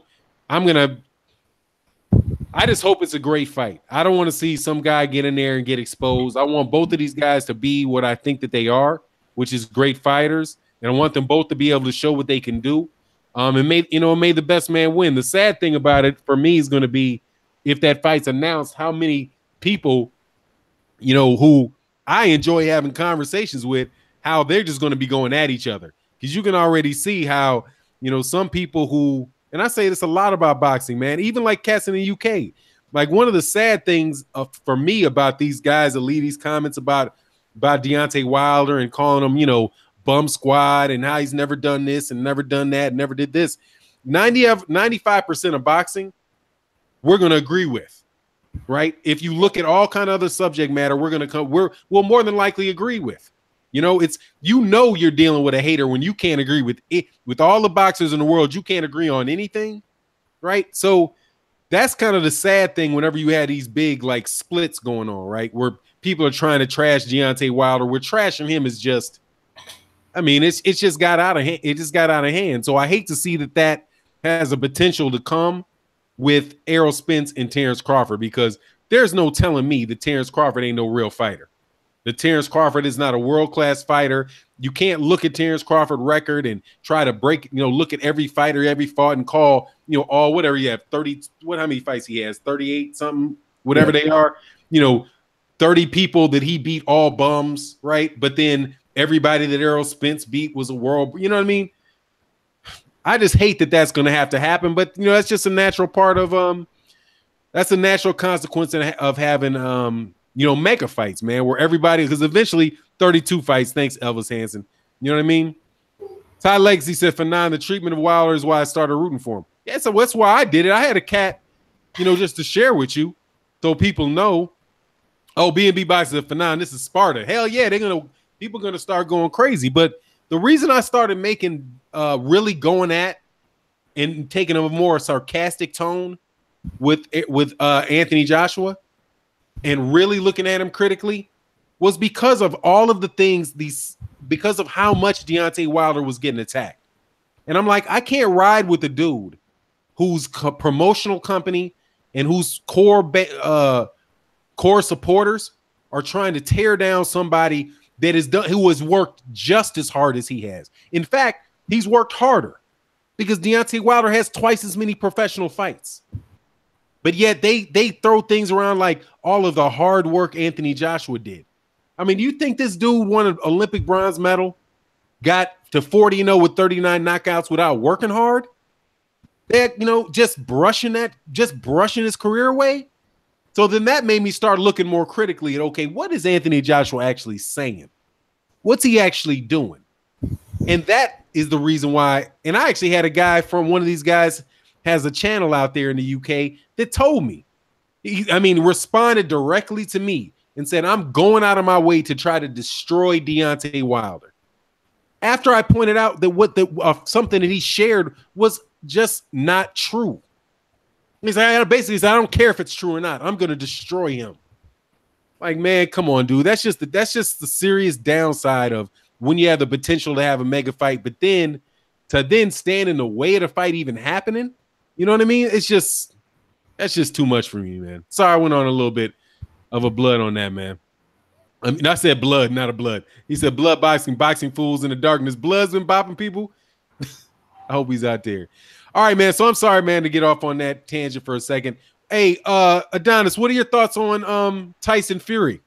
just hope it's a great fight. I don't want to see some guy get in there and get exposed. I want both of these guys to be what I think that they are, which is great fighters. And I want them both to be able to show what they can do. And may the best man win. The sad thing about it for me is going to be if that fight's announced, how many people, who I enjoy having conversations with, how they're just going to be going at each other. Because you can already see how, some people who, and I say this a lot about boxing, man, even like cats in the UK. Like one of the sad things for me about these guys that leave these comments about Deontay Wilder and calling him, bum squad and how he's never done this and never done that and never did this. 95% of boxing, we're going to agree with, right? If you look at all kind of other subject matter, we'll more than likely agree with. You're dealing with a hater when you can't agree with it. With all the boxers in the world, you can't agree on anything, right? So that's kind of the sad thing whenever you had these big splits going on, right? Where people are trying to trash Deontay Wilder. We're trashing him is just, it's just got out of hand. It just got out of hand. So I hate to see that has a potential to come with Errol Spence and Terrence Crawford, because there's no telling me that Terrence Crawford ain't no real fighter. That Terrence Crawford is not a world-class fighter. You can't look at Terrence Crawford record and try to look at every fighter, every fought and call, all whatever you have, 30, how many fights he has, 38 something, whatever they are, 30 people that he beat, all bums, right? But then everybody that Errol Spence beat was a world, you know what I mean? I just hate that that's going to have to happen, but that's just a natural part of, that's a natural consequence of having, mega fights, man, where everybody, because eventually 32 fights. Thanks, Elvis Hansen. You know what I mean? Ty Legacy said, for 9, the treatment of Wilder is why I started rooting for him. Yeah, so that's why I did it. I had a cat, just to share with you so people know. Oh, B&B Boxing for 9, this is Sparta. Hell yeah, people are gonna start going crazy. But the reason I started making really going at and taking a more sarcastic tone with Anthony Joshua and really looking at him critically was because of all of the things because of how much Deontay Wilder was getting attacked. And I'm like, I can't ride with the dude whose promotional company and whose core supporters are trying to tear down somebody who has worked just as hard as he has. In fact, he's worked harder because Deontay Wilder has twice as many professional fights. But yet they throw things around like all of the hard work Anthony Joshua did. I mean, do you think this dude won an Olympic bronze medal, got to 40-0 with 39 knockouts without working hard? That, just brushing his career away? So then that made me start looking more critically at, okay, what is Anthony Joshua actually saying? What's he actually doing? And that is the reason why. And I actually had a guy from one of these guys has a channel out there in the UK that told me, responded directly to me and said, I'm going out of my way to try to destroy Deontay Wilder. After I pointed out that something that he shared was just not true. He said, basically, I don't care if it's true or not. I'm going to destroy him. Like, man, come on, dude. That's just the serious downside of when you have the potential to have a mega fight, but then to stand in the way of the fight even happening. You know what I mean? That's just too much for me, man. Sorry, I went on a little bit of a blood on that, man. I said blood, not a blood. He said blood boxing fools in the darkness. Blood's been bopping people. I hope he's out there. All right, man. So I'm sorry, man, to get off on that tangent for a second. Hey, Adonis, what are your thoughts on Tyson Fury?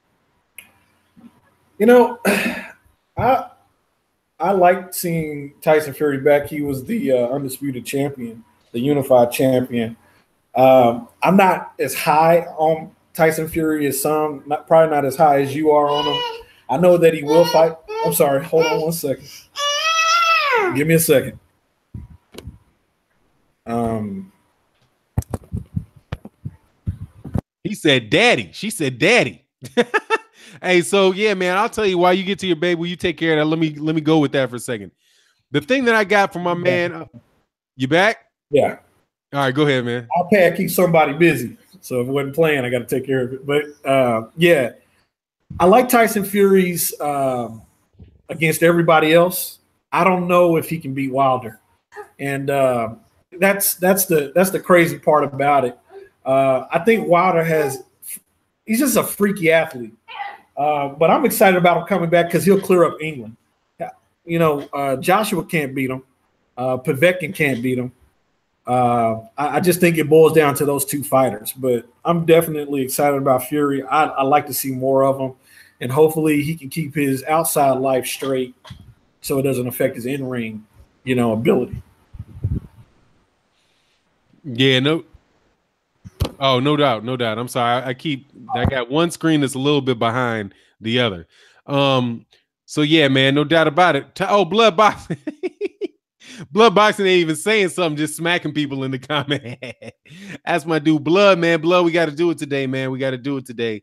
I liked seeing Tyson Fury back. He was the undisputed champion, the unified champion. I'm not as high on Tyson Fury as some, probably not as high as you are on him. I know that he will fight. I'm sorry. Hold on one second. Give me a second. He said, "Daddy." She said, "Daddy." Hey, so yeah, man. I'll tell you why you get to your baby. Will you take care of that? Let me go with that for a second. The thing that I got from my man, you back? Yeah. All right, go ahead, man. I keep somebody busy. So if it wasn't playing, I got to take care of it. But yeah, I like Tyson Fury's against everybody else. I don't know if he can beat Wilder, and that's the crazy part about it. I think Wilder he's just a freaky athlete, but I'm excited about him coming back because he'll clear up England. Joshua can't beat him. Povetkin can't beat him. I just think it boils down to those two fighters, but I'm definitely excited about Fury. I like to see more of him, and hopefully he can keep his outside life straight so it doesn't affect his in-ring, ability. Yeah, no doubt. I'm sorry. I got one screen that's a little bit behind the other. So yeah, man, no doubt about it. Blood boxing. Blood boxing ain't even saying something, just smacking people in the comment. That's my dude, Blood, man. Blood, we got to do it today, man. We got to do it today.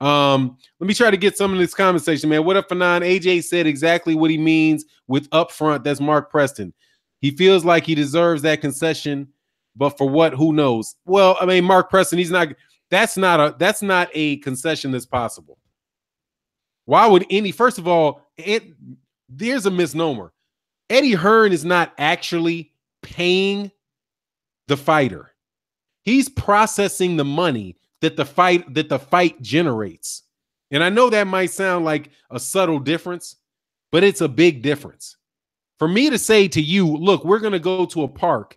Let me try to get some of this conversation, man. What up, Fanon? AJ said exactly what he means with upfront. That's Mark Preston. He feels like he deserves that concession, but for what? Who knows? Well, I mean, Mark Preston, that's not a concession that's possible. Why would first of all, there's a misnomer. Eddie Hearn is not actually paying the fighter. He's processing the money that the fight generates. And I know that might sound like a subtle difference, but it's a big difference. For me to say to you, look, we're going to go to a park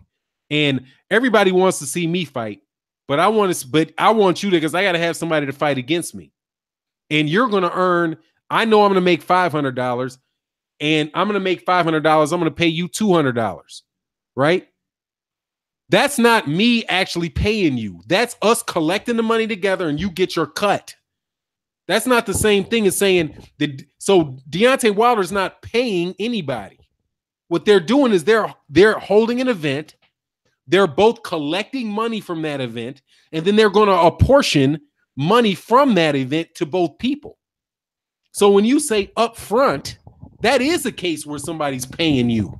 and everybody wants to see me fight, but I want you to, because I got to have somebody to fight against me. And you're going to earn, I know I'm going to make $500. And I'm going to make $500. I'm going to pay you $200, right? That's not me actually paying you. That's us collecting the money together and you get your cut. That's not the same thing as saying that. So Deontay Wilder's not paying anybody. What they're doing is they're holding an event. They're both collecting money from that event, and then they're going to apportion money from that event to both people. So when you say upfront, that is a case where somebody's paying you.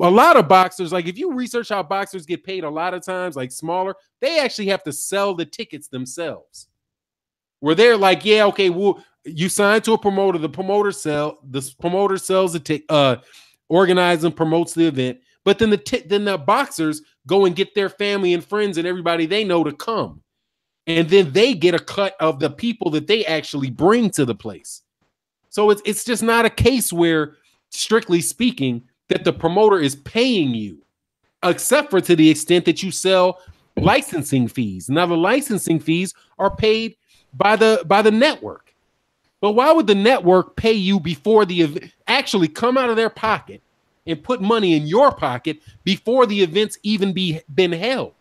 A lot of boxers, like if you research how boxers get paid a lot of times, like smaller, they actually have to sell the tickets themselves. Where they're like, yeah, okay, well, you sign to a promoter, the promoter sells the ticket, organizes and promotes the event, but then the boxers go and get their family and friends and everybody they know to come. And then they get a cut of the people that they actually bring to the place. So it's just not a case where, strictly speaking, that the promoter is paying you, except for to the extent that you sell licensing fees. Now, the licensing fees are paid by the network. But why would the network pay you before the event, actually come out of their pocket and put money in your pocket before the event's even been held?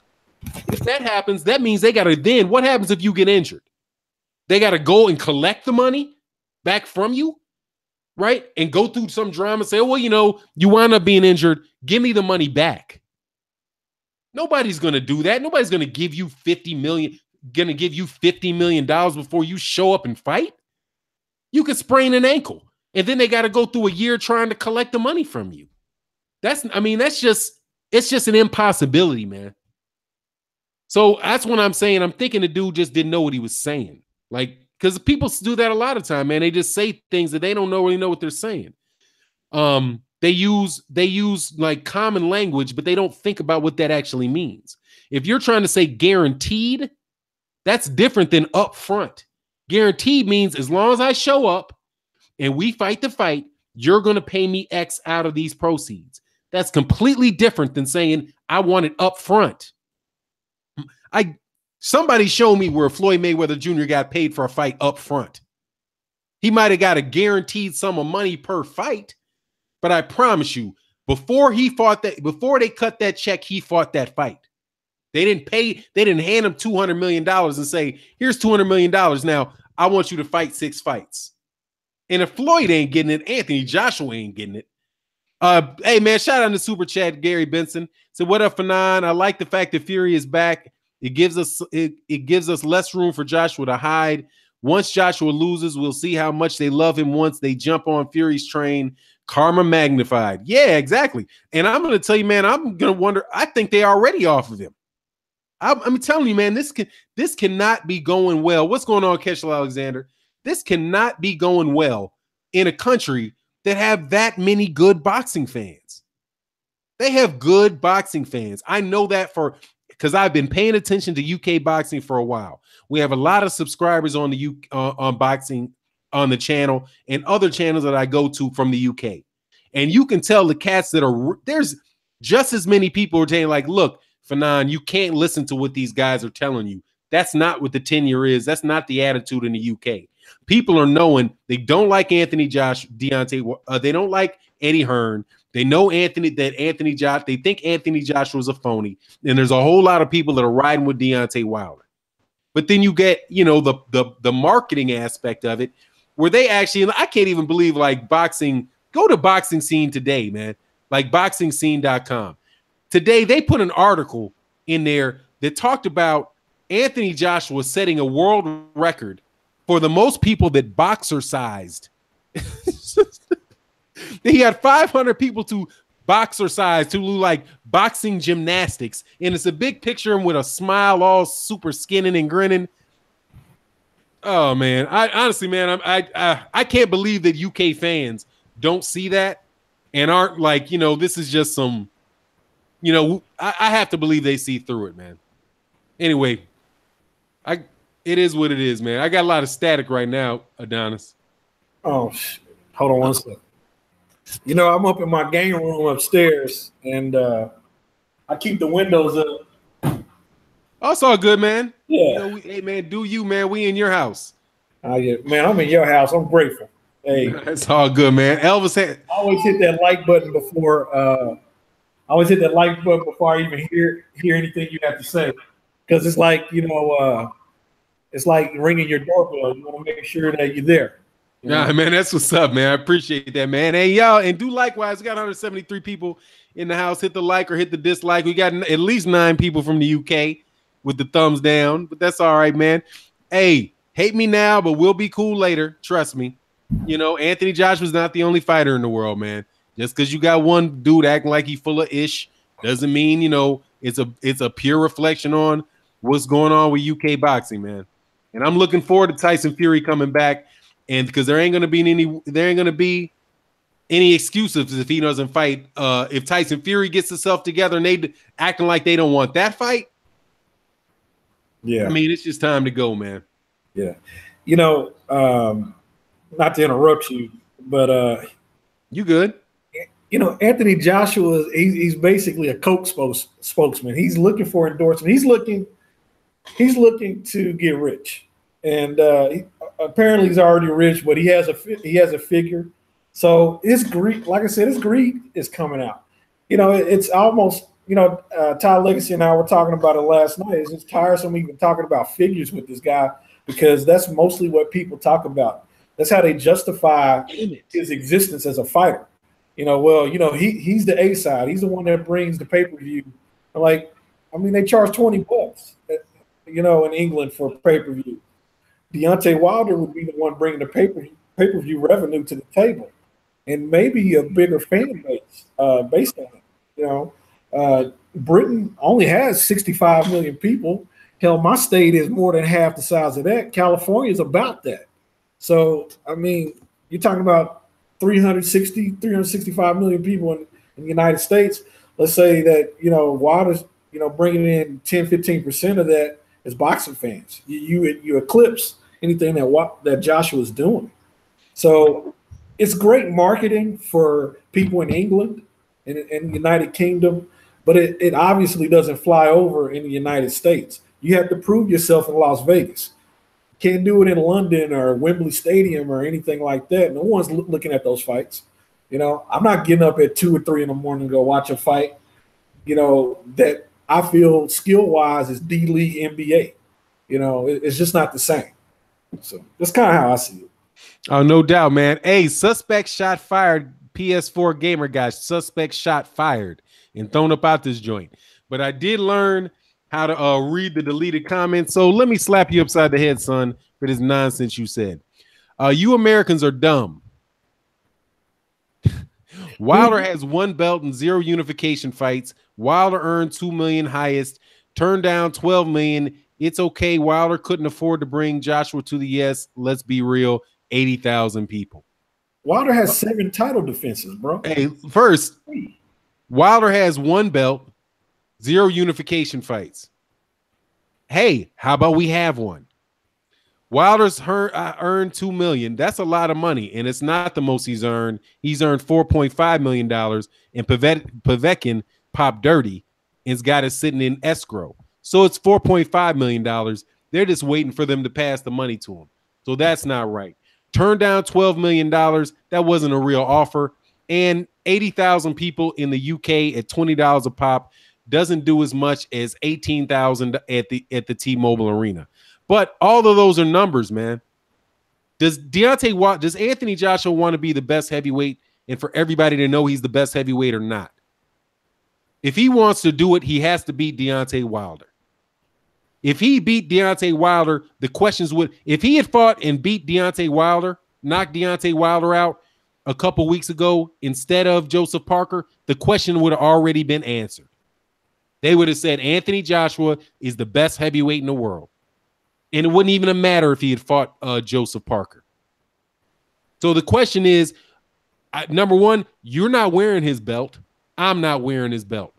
If that happens, that means they got to then, what happens if you get injured? They got to go and collect the money back from you, right? And go through some drama, say, oh, well, you wind up being injured. Give me the money back. Nobody's going to do that. Nobody's going to give you $50 million before you show up and fight. You could sprain an ankle, and then they got to go through a year trying to collect the money from you. It's just an impossibility, man. So that's what I'm saying. I'm thinking the dude just didn't know what he was saying. Like, because people do that a lot of time, man. They just say things that they don't really know what they're saying. They use like common language, but they don't think about what that actually means. If you're trying to say guaranteed, that's different than upfront. Guaranteed means as long as I show up and we fight the fight, you're going to pay me X out of these proceeds. That's completely different than saying I want it upfront. Somebody show me where Floyd Mayweather Jr. got paid for a fight upfront. He might have got a guaranteed sum of money per fight, but I promise you, before they cut that check, he fought that fight. They didn't hand him $200 million and say, here's $200 million. Now I want you to fight 6 fights. And if Floyd ain't getting it, Anthony Joshua ain't getting it. Hey man, shout out to Super Chat, Gary Benson. So what up, Fanon? I like the fact that Fury is back. It gives us less room for Joshua to hide. Once Joshua loses, we'll see how much they love him once they jump on Fury's train. Karma magnified. Yeah, exactly. And I'm going to tell you, man, I'm going to wonder. I think they are already off of him. I'm telling you, man, this cannot be going well. What's going on, Keshel Alexander? This cannot be going well in a country that have that many good boxing fans. They have good boxing fans. I know that because I've been paying attention to UK boxing for a while. We have a lot of subscribers on the on boxing on the channel and other channels that I go to from the UK. And you can tell the cats there's just as many people are saying like, look, Fanon, you can't listen to what these guys are telling you. That's not what the tenure is. That's not the attitude in the UK. People are knowing they don't like Anthony Deontay. They don't like Eddie Hearn. They know they think Anthony Joshua is a phony. And there's a whole lot of people that are riding with Deontay Wilder. But then you get, the marketing aspect of it where they actually, I can't even believe like boxing, go to Boxing Scene today, man, like boxingscene.com. Today, they put an article in there that talked about Anthony Joshua setting a world record for the most people that boxercised. He had 500 people to boxercise, to do like boxing gymnastics. And it's a big picture of him with a smile, all super skinning and grinning. Oh, man. I honestly, man, I can't believe that UK fans don't see that and aren't like, this is just some, I have to believe they see through it, man. Anyway, it is what it is, man. I got a lot of static right now, Adonis. Oh, hold on one second. I'm up in my game room upstairs, and I keep the windows up. Oh, it's all good, man. Yeah. Hey, man, do you, man? We in your house. Yeah, man, I'm in your house. I'm grateful. Hey, it's all good, man. Elvis I always hit that like button before. I even hear anything you have to say, because it's like it's like ringing your doorbell. You want to make sure that you're there. Yeah, man, that's what's up, man. I appreciate that, man. Hey, y'all, and do likewise. We got 173 people in the house. Hit the like or hit the dislike. We got at least 9 people from the UK with the thumbs down, but that's all right, man. Hey, hate me now, but we'll be cool later. Trust me. You know, Anthony Joshua's not the only fighter in the world, man. Just because you got one dude acting like he full of ish doesn't mean, you know, it's a pure reflection on what's going on with UK boxing, man. And I'm looking forward to Tyson Fury coming back. And because there ain't gonna be any excuses if he doesn't fight. If Tyson Fury gets himself together and they acting like they don't want that fight, yeah, I mean it's just time to go, man. Yeah, you know, not to interrupt you, but you good? You know, Anthony Joshua, he's basically a Coke spokesman. He's looking for endorsement. He's looking to get rich, and apparently he's already rich, but he has a figure. So his greed, like I said, his greed is coming out. You know, it's almost, you know, Ty Legacy and I were talking about it last night. It's just tiresome even talking about figures with this guy because that's mostly what people talk about. That's how they justify his existence as a fighter. You know, well, you know, he's the A side. He's the one that brings the pay-per-view. Like, I mean, they charge $20, you know, in England for pay-per-view. Deontay Wilder would be the one bringing the pay-per-view revenue to the table, and maybe a bigger fan base based on it. You know, Britain only has 65 million people. Hell, my state is more than half the size of that. California is about that. So, I mean, you're talking about 365 million people in the United States. Let's say that, you know, Wilder's, you know, bringing in 10, 15% of that as boxing fans. You eclipse anything that Joshua's doing. So it's great marketing for people in England and the United Kingdom, but it obviously doesn't fly over in the United States. You have to prove yourself in Las Vegas. Can't do it in London or Wembley Stadium or anything like that. No one's looking at those fights. You know, I'm not getting up at 2 or 3 in the morning to go watch a fight, you know, that I feel skill-wise is D-League NBA. You know, it's just not the same. So that's kind of how I see it. Oh, no doubt, man. Hey, suspect shot fired. PS4 gamer guys, suspect shot fired and thrown up out this joint. But I did learn how to read the deleted comments. So let me slap you upside the head, son, for this nonsense you said. You Americans are dumb. Wilder has 1 belt and 0 unification fights. Wilder earned $2 million highest, turned down $12 million. It's okay. Wilder couldn't afford to bring Joshua to the yes. Let's be real. 80,000 people. Wilder has 7 title defenses, bro. Hey, first, Wilder has 1 belt, 0 unification fights. Hey, how about we have one? Wilder's earned $2 million. That's a lot of money, and it's not the most he's earned. He's earned $4.5 million, and Povetkin popped dirty and's got it sitting in escrow. So it's $4.5 million. They're just waiting for them to pass the money to him. So that's not right. Turned down $12 million. That wasn't a real offer. And 80,000 people in the UK at $20 a pop doesn't do as much as 18,000 at the T-Mobile Arena. But all of those are numbers, man. Does Anthony Joshua want to be the best heavyweight and for everybody to know he's the best heavyweight or not? If he wants to do it, he has to beat Deontay Wilder. If he beat Deontay Wilder, the questions would, if he had fought and beat Deontay Wilder, knocked Deontay Wilder out a couple weeks ago instead of Joseph Parker, the question would have already been answered. They would have said Anthony Joshua is the best heavyweight in the world. And it wouldn't even matter if he had fought Joseph Parker. So the question is, number one, you're not wearing his belt. I'm not wearing his belt.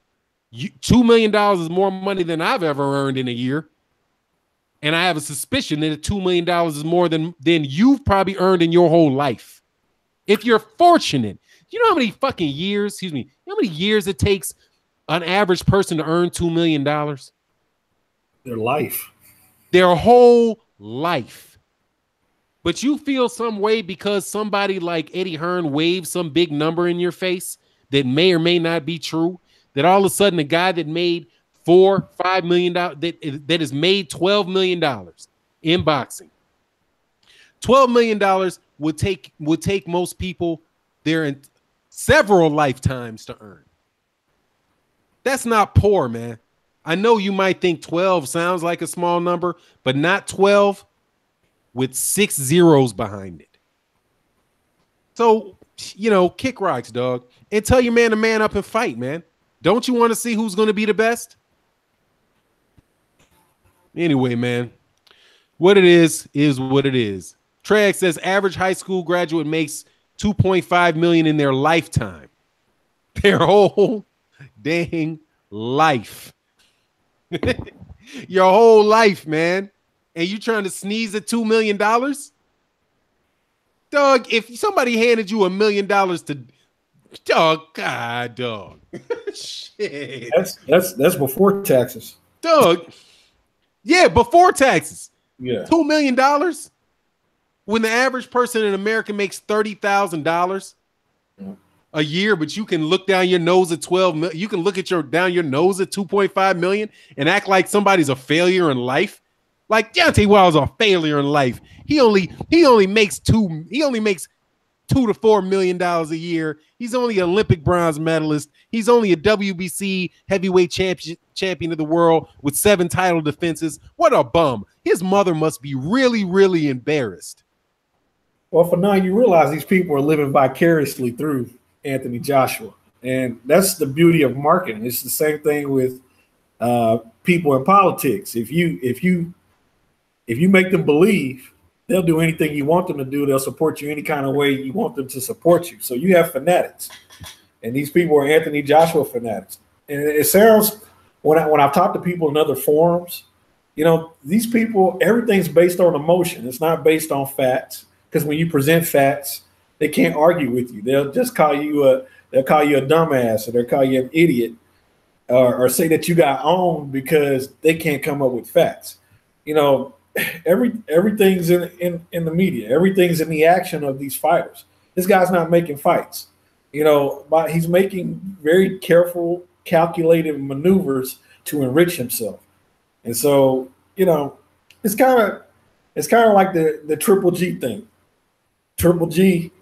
$2 million is more money than I've ever earned in a year. And I have a suspicion that $2 million is more than you've probably earned in your whole life. If you're fortunate, you know how many fucking years, you know how many years it takes an average person to earn $2 million? Their life. Their whole life. But you feel some way because somebody like Eddie Hearn waved some big number in your face that may or may not be true, that all of a sudden a guy that made $4-5 million, that has made $12 million in boxing. $12 million would take most people their several lifetimes to earn. That's not poor, man. I know you might think 12 sounds like a small number, but not 12 with 6 zeros behind it. So, kick rocks, dog. And tell your man to man up and fight, man. Don't you want to see who's going to be the best? Anyway, man, what it is what it is. Treyx says average high school graduate makes $2.5 million in their lifetime. Their whole dang life. Your whole life, man. And you trying to sneeze at $2 million? Dog, if somebody handed you $1 million to dog. Shit. That's before taxes. Dog. Yeah, before taxes. Yeah. $2 million when the average person in America makes $30,000 a year, but you can look down your nose at 12 million. You can look at down your nose at 2.5 million and act like somebody's a failure in life. Like Deontay Wilder's a failure in life. He only makes $2 to $4 million a year. He's only an Olympic bronze medalist. He's only a WBC heavyweight champion of the world with 7 title defenses. What a bum. His mother must be really, really embarrassed. Well, for now, you realize these people are living vicariously through Anthony Joshua. And that's the beauty of marketing. It's the same thing with people in politics. If you make them believe, they'll do anything you want them to do. They'll support you any kind of way you want them to support you. So you have fanatics. And these people are Anthony Joshua fanatics. And it sounds, when I've talked to people in other forums, these people, everything's based on emotion. It's not based on facts. Because when you present facts, they can't argue with you. They'll just call you a dumbass, or they'll call you an idiot, or say that you got owned because they can't come up with facts. Everything's in the media. Everything's in the action of these fighters. This guy's not making fights, but he's making very careful, calculated maneuvers to enrich himself. And so, it's kind of like the Triple G thing. Triple G,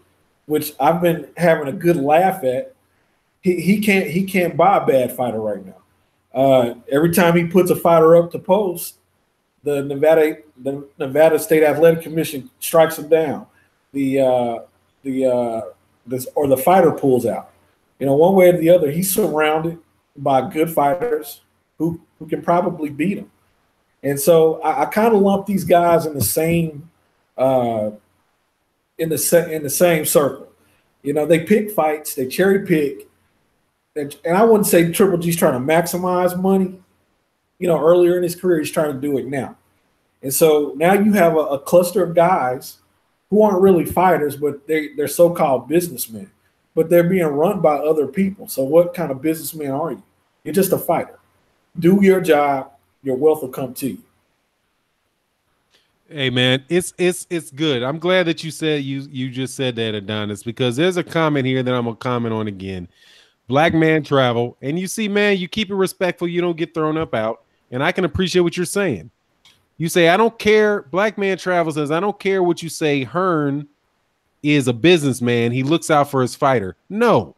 which I've been having a good laugh at, he can't buy a bad fighter right now. Every time he puts a fighter up to post, the Nevada State Athletic Commission strikes him down. The fighter pulls out. One way or the other, he's surrounded by good fighters who can probably beat him. And so I kind of lump these guys in the same same circle. They pick fights, they cherry pick, and I wouldn't say Triple G's trying to maximize money. Earlier in his career, he's trying to do it now. And so now you have a cluster of guys who aren't really fighters, but they're so-called businessmen, but they're being run by other people. So what kind of businessman are you? You're just a fighter. Do your job, your wealth will come to you. Hey man, it's good. I'm glad that you just said that, Adonis, because there's a comment here that I'm gonna comment on again. Black man travel, and you see, man, you keep it respectful. You don't get thrown up out, and I can appreciate what you're saying. You say, I don't care. Black man travel says, I don't care what you say. Hearn is a businessman. He looks out for his fighter. No,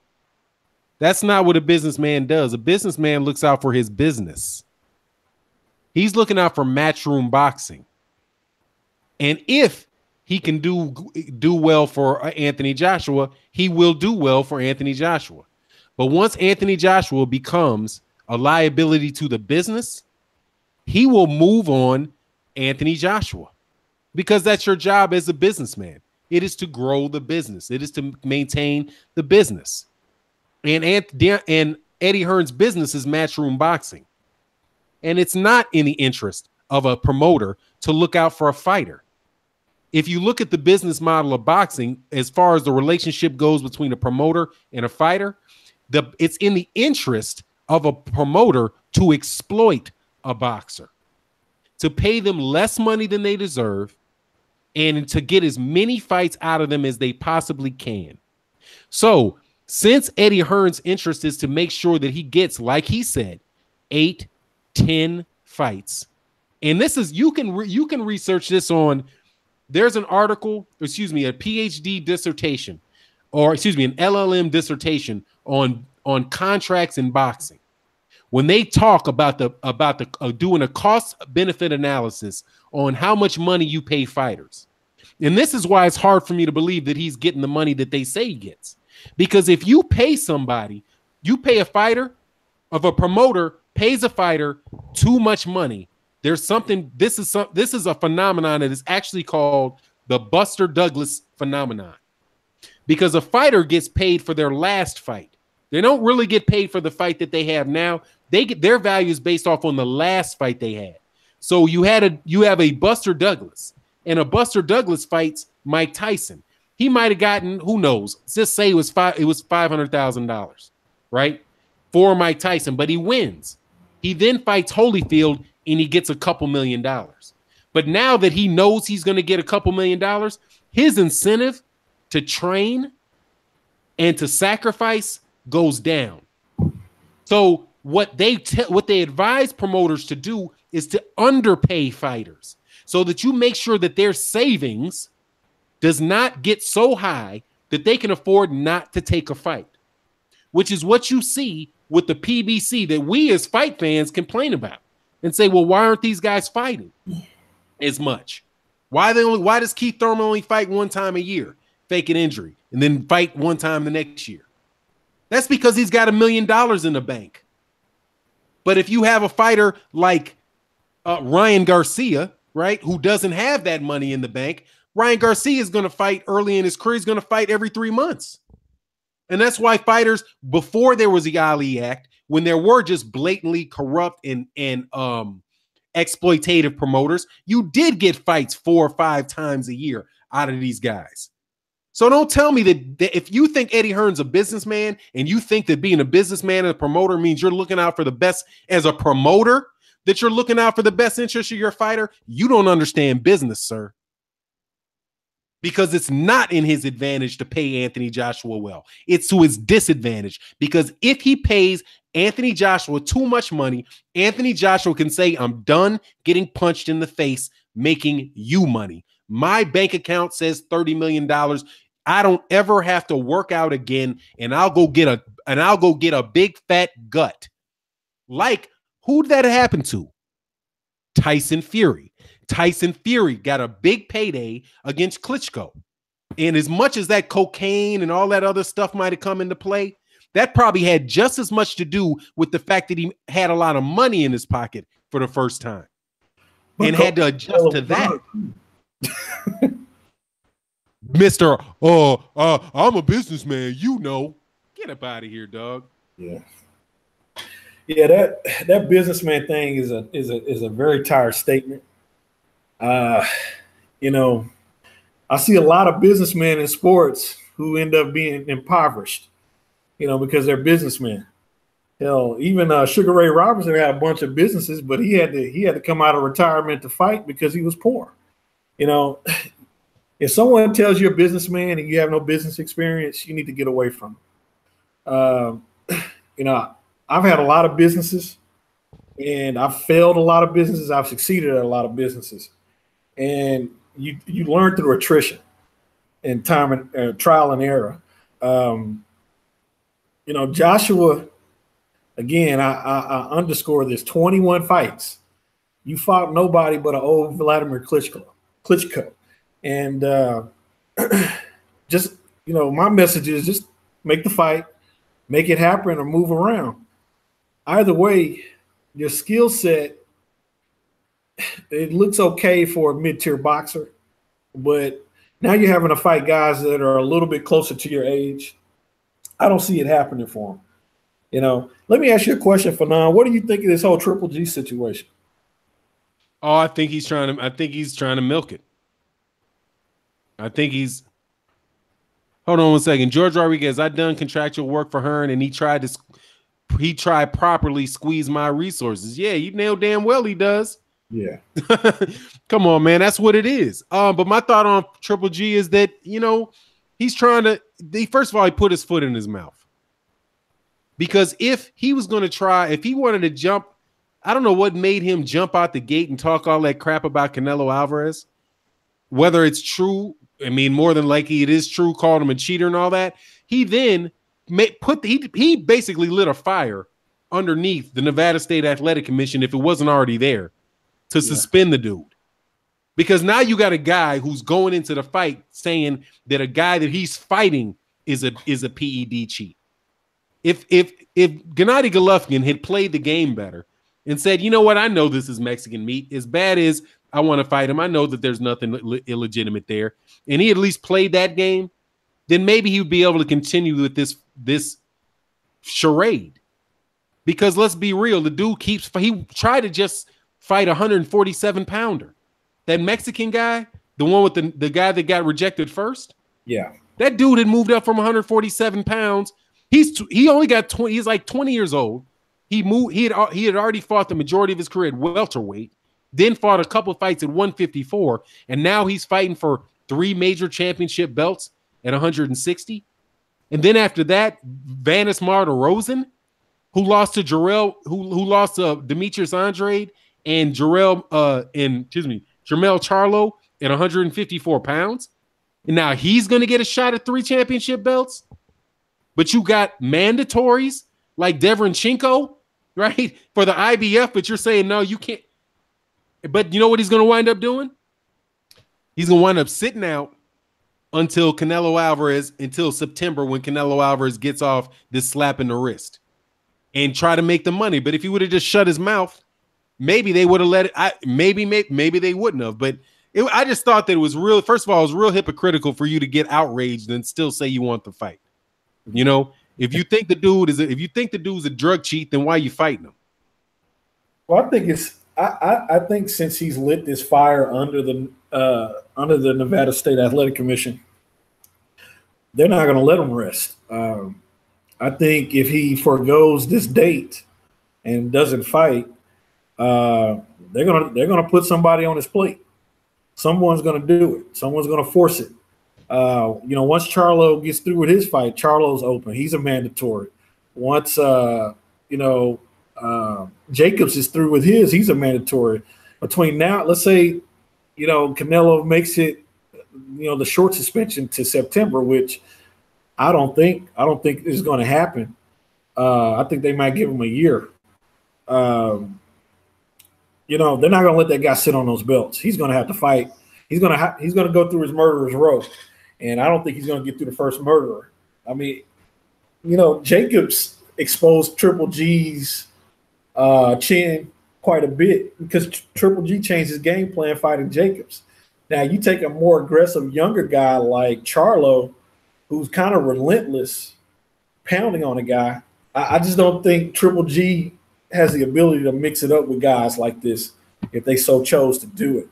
that's not what a businessman does. A businessman looks out for his business. He's looking out for Matchroom Boxing. And if he can do well for Anthony Joshua, he will do well for Anthony Joshua. But once Anthony Joshua becomes a liability to the business, he will move on Anthony Joshua, because that's your job as a businessman. It is to grow the business. It is to maintain the business. And Eddie Hearn's business is Matchroom Boxing. And it's not in the interest of a promoter to look out for a fighter. If you look at the business model of boxing, as far as the relationship goes between a promoter and a fighter, it's in the interest of a promoter to exploit a boxer, to pay them less money than they deserve, and to get as many fights out of them as they possibly can. So since Eddie Hearn's interest is to make sure that he gets, like he said, 8-10 fights And this is you can research this on. There's an article, excuse me, a PhD dissertation, or excuse me, an LLM dissertation on contracts in boxing. When they talk about doing a cost benefit analysis on how much money you pay fighters. And this is why it's hard for me to believe that he's getting the money that they say he gets. Because if you pay somebody, you pay a fighter, if a promoter pays a fighter too much money, there's something, this is a phenomenon that is actually called the Buster Douglas phenomenon. Because a fighter gets paid for their last fight. They don't really get paid for the fight that they have now. They get their values based off on the last fight they had. So you have a Buster Douglas, and a Buster Douglas fights Mike Tyson. He might have gotten, who knows? Just say it was $500,000, right? For Mike Tyson, but he wins. He then fights Holyfield and he gets a couple $1 million. But now that he knows he's going to get a couple $1 million, his incentive to train and to sacrifice goes down. So what they advise promoters to do is to underpay fighters so that you make sure that their savings does not get so high that they can afford not to take a fight, which is what you see with the PBC that we as fight fans complain about and say, well, why aren't these guys fighting as much? Why does Keith Thurman only fight one time a year, fake an injury, and then fight one time the next year? That's because he's got $1 million in the bank. But if you have a fighter like Ryan Garcia, right, who doesn't have that money in the bank, Ryan Garcia is going to fight early in his career. He's going to fight every 3 months. And that's why fighters, before there was the Ali Act, when there were just blatantly corrupt and exploitative promoters, you did get fights 4 or 5 times a year out of these guys. So don't tell me that if you think Eddie Hearn's a businessman and you think that being a businessman and a promoter means you're looking out for the best as a promoter, that you're looking out for the best interest of your fighter, you don't understand business, sir. Because it's not in his advantage to pay Anthony Joshua well. It's to his disadvantage. Because if he pays Anthony Joshua too much money, Anthony Joshua can say, I'm done getting punched in the face, making you money. My bank account says $30 million. I don't ever have to work out again, and I'll go get a big fat gut. Like, who'd that happen to? Tyson Fury. Tyson Fury got a big payday against Klitschko. And as much as that cocaine and all that other stuff might have come into play, that probably had just as much to do with the fact that he had a lot of money in his pocket for the first time and had to adjust to that. Mr. I'm a businessman, you know. Get up out of here, dog. Yeah. Yeah, that businessman thing is a very tired statement. You know, I see a lot of businessmen in sports who end up being impoverished, you know, because they're businessmen. Hell, even Sugar Ray Robinson had a bunch of businesses, but he had to come out of retirement to fight because he was poor. You know, if someone tells you're a businessman and you have no business experience, you need to get away from them. You know, I've had a lot of businesses and I've failed a lot of businesses. I've succeeded at a lot of businesses. And you learn through attrition and time and trial and error. You know, Joshua, again, I underscore this: 21 fights. You fought nobody but an old Vladimir Klitschko. And just, you know, my message is just make the fight, make it happen, or move around. Either way, your skill set, it looks okay for a mid-tier boxer, but now you're having to fight guys that are a little bit closer to your age. I don't see it happening for him. You know, let me ask you a question, Fanon. What do you think of this whole Triple G situation? Oh, I think he's trying to milk it. Hold on one second. George Rodriguez, I done contractual work for Hearn and he tried properly squeeze my resources. Yeah, you know damn well he does. Yeah. Come on, man. That's what it is. But my thought on Triple G is that, you know, he's trying to, first of all, he put his foot in his mouth. Because if he was going to try, if he wanted to jump I don't know what made him jump out the gate and talk all that crap about Canelo Alvarez. Whether it's true, I mean, more than likely it is true, called him a cheater and all that. He then he basically lit a fire underneath the Nevada State Athletic Commission, if it wasn't already there, to suspend the dude. Because now you got a guy who's going into the fight saying that a guy that he's fighting is a PED cheat. If Gennady Golovkin had played the game better and said, you know what, I know this is Mexican meat. As bad as I want to fight him, I know that there's nothing illegitimate there, and he at least played that game, then maybe he would be able to continue with this charade. Because let's be real, the dude he tried to just fight a 147-pounder. That Mexican guy, the one with the guy that got rejected first. Yeah. That dude had moved up from 147 pounds. He only got 20. He's like 20 years old. He had already fought the majority of his career at welterweight, then fought a couple of fights at 154, and now he's fighting for 3 major championship belts at 160. And then after that, Vanis Martirosyan, who lost to lost to Demetrius Andrade and Jermell Charlo at 154 pounds. And now he's going to get a shot at 3 championship belts. But you got mandatories like Deverenchenko, right, for the IBF, but you're saying, no, you can't. But you know what he's going to wind up doing? He's going to wind up sitting out until September, when Canelo Alvarez gets off this slap in the wrist and try to make the money. But if he would have just shut his mouth, maybe they would have let it. Maybe they wouldn't have. But I just thought that it was real. First of all, it was real hypocritical for you to get outraged and still say you want the fight. You know, if you think the dude's a drug cheat, then why are you fighting him? Well, I think since he's lit this fire under the Nevada State Athletic Commission, they're not going to let him rest. I think if he forgoes this date and doesn't fight, they're gonna put somebody on his plate. Someone's gonna do it. Someone's gonna force it. Once Charlo gets through with his fight, Charlo's open. He's a mandatory. Once Jacobs is through with his, he's a mandatory. Between now, let's say, Canelo makes it, the short suspension to September, which I don't think is going to happen. I think they might give him a year. They're not going to let that guy sit on those belts. He's going to have to fight. He's going to go through his murderer's row, and I don't think he's going to get through the first murderer. I mean, Jacobs exposed Triple G's chin quite a bit because Triple G changed his game plan fighting Jacobs. Now you take a more aggressive younger guy like Charlo, who's kind of relentless, pounding on a guy. I just don't think Triple G has the ability to mix it up with guys like this if they so chose to do it.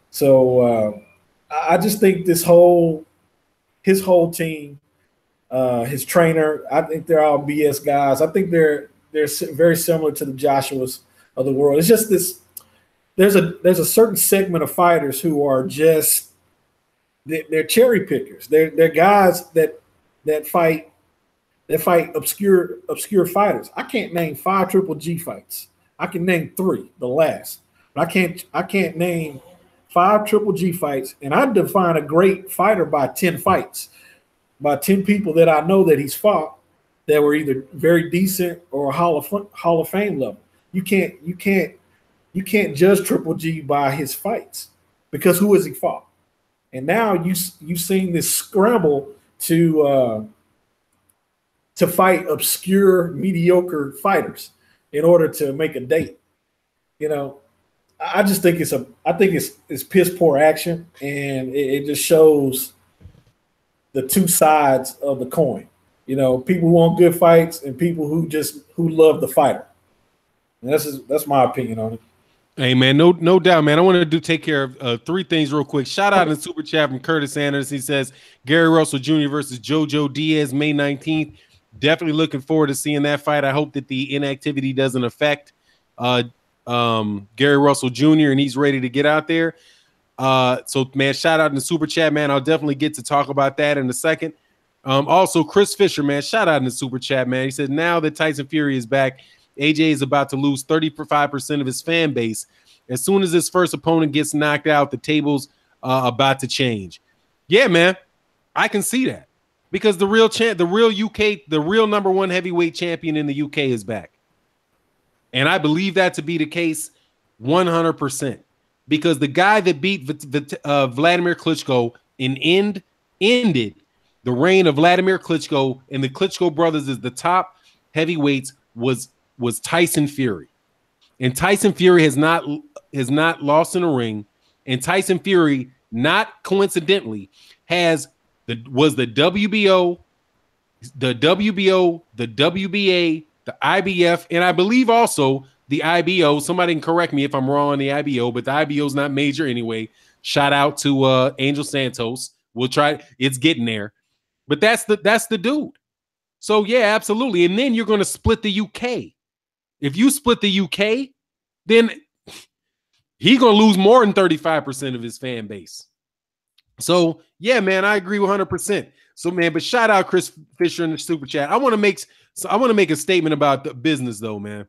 So I just think his whole team, his trainer, I think they're all BS guys. I think they're very similar to the Joshuas of the world. It's just this. There's a certain segment of fighters who are just they're cherry pickers. They're guys that fight obscure fighters. I can't name 5 Triple G fights. I can name 3, the last. But I can't name 5 Triple G fights, and I define a great fighter by 10 fights, by 10 people that I know that he's fought that were either very decent or Hall of Fame level. You can't judge Triple G by his fights because who has he fought? And now you've seen this scramble to fight obscure, mediocre fighters in order to make a date. I just think it's piss poor action, and it just shows the two sides of the coin. People who want good fights and people who love the fighter. And that's my opinion on it. Hey man, no doubt, man. I want to take care of 3 things real quick. Shout out in the super chat from Curtis Sanders. He says Gary Russell Jr. versus Jojo Diaz May 19th. Definitely looking forward to seeing that fight. I hope that the inactivity doesn't affect Gary Russell Jr. and he's ready to get out there. So man, shout out in the super chat, man. I'll definitely get to talk about that in a second. Also, Chris Fisher, man, shout out in the super chat, man. He said now that Tyson Fury is back, AJ is about to lose 35% of his fan base. As soon as his first opponent gets knocked out, the table's about to change. Yeah, man, I can see that because the real UK, the real number one heavyweight champion in the UK is back. And I believe that to be the case 100%, because the guy that beat Vladimir Klitschko and ended the reign of Vladimir Klitschko and the Klitschko brothers as the top heavyweights was Tyson Fury. And Tyson Fury has not lost in a ring. And Tyson Fury, not coincidentally, was the WBO, the WBO, the WBA, the IBF, and I believe also the IBO. Somebody can correct me if I'm wrong on the IBO, but the IBO is not major anyway. Shout out to Angel Santos. We'll try. It's getting there, but that's the dude. So yeah, absolutely. And then you're going to split the UK. If you split the UK, then he's going to lose more than 35% of his fan base. So yeah, man, I agree 100%. So man, but shout out Chris Fisher in the super chat. I want to make a statement about the business though, man.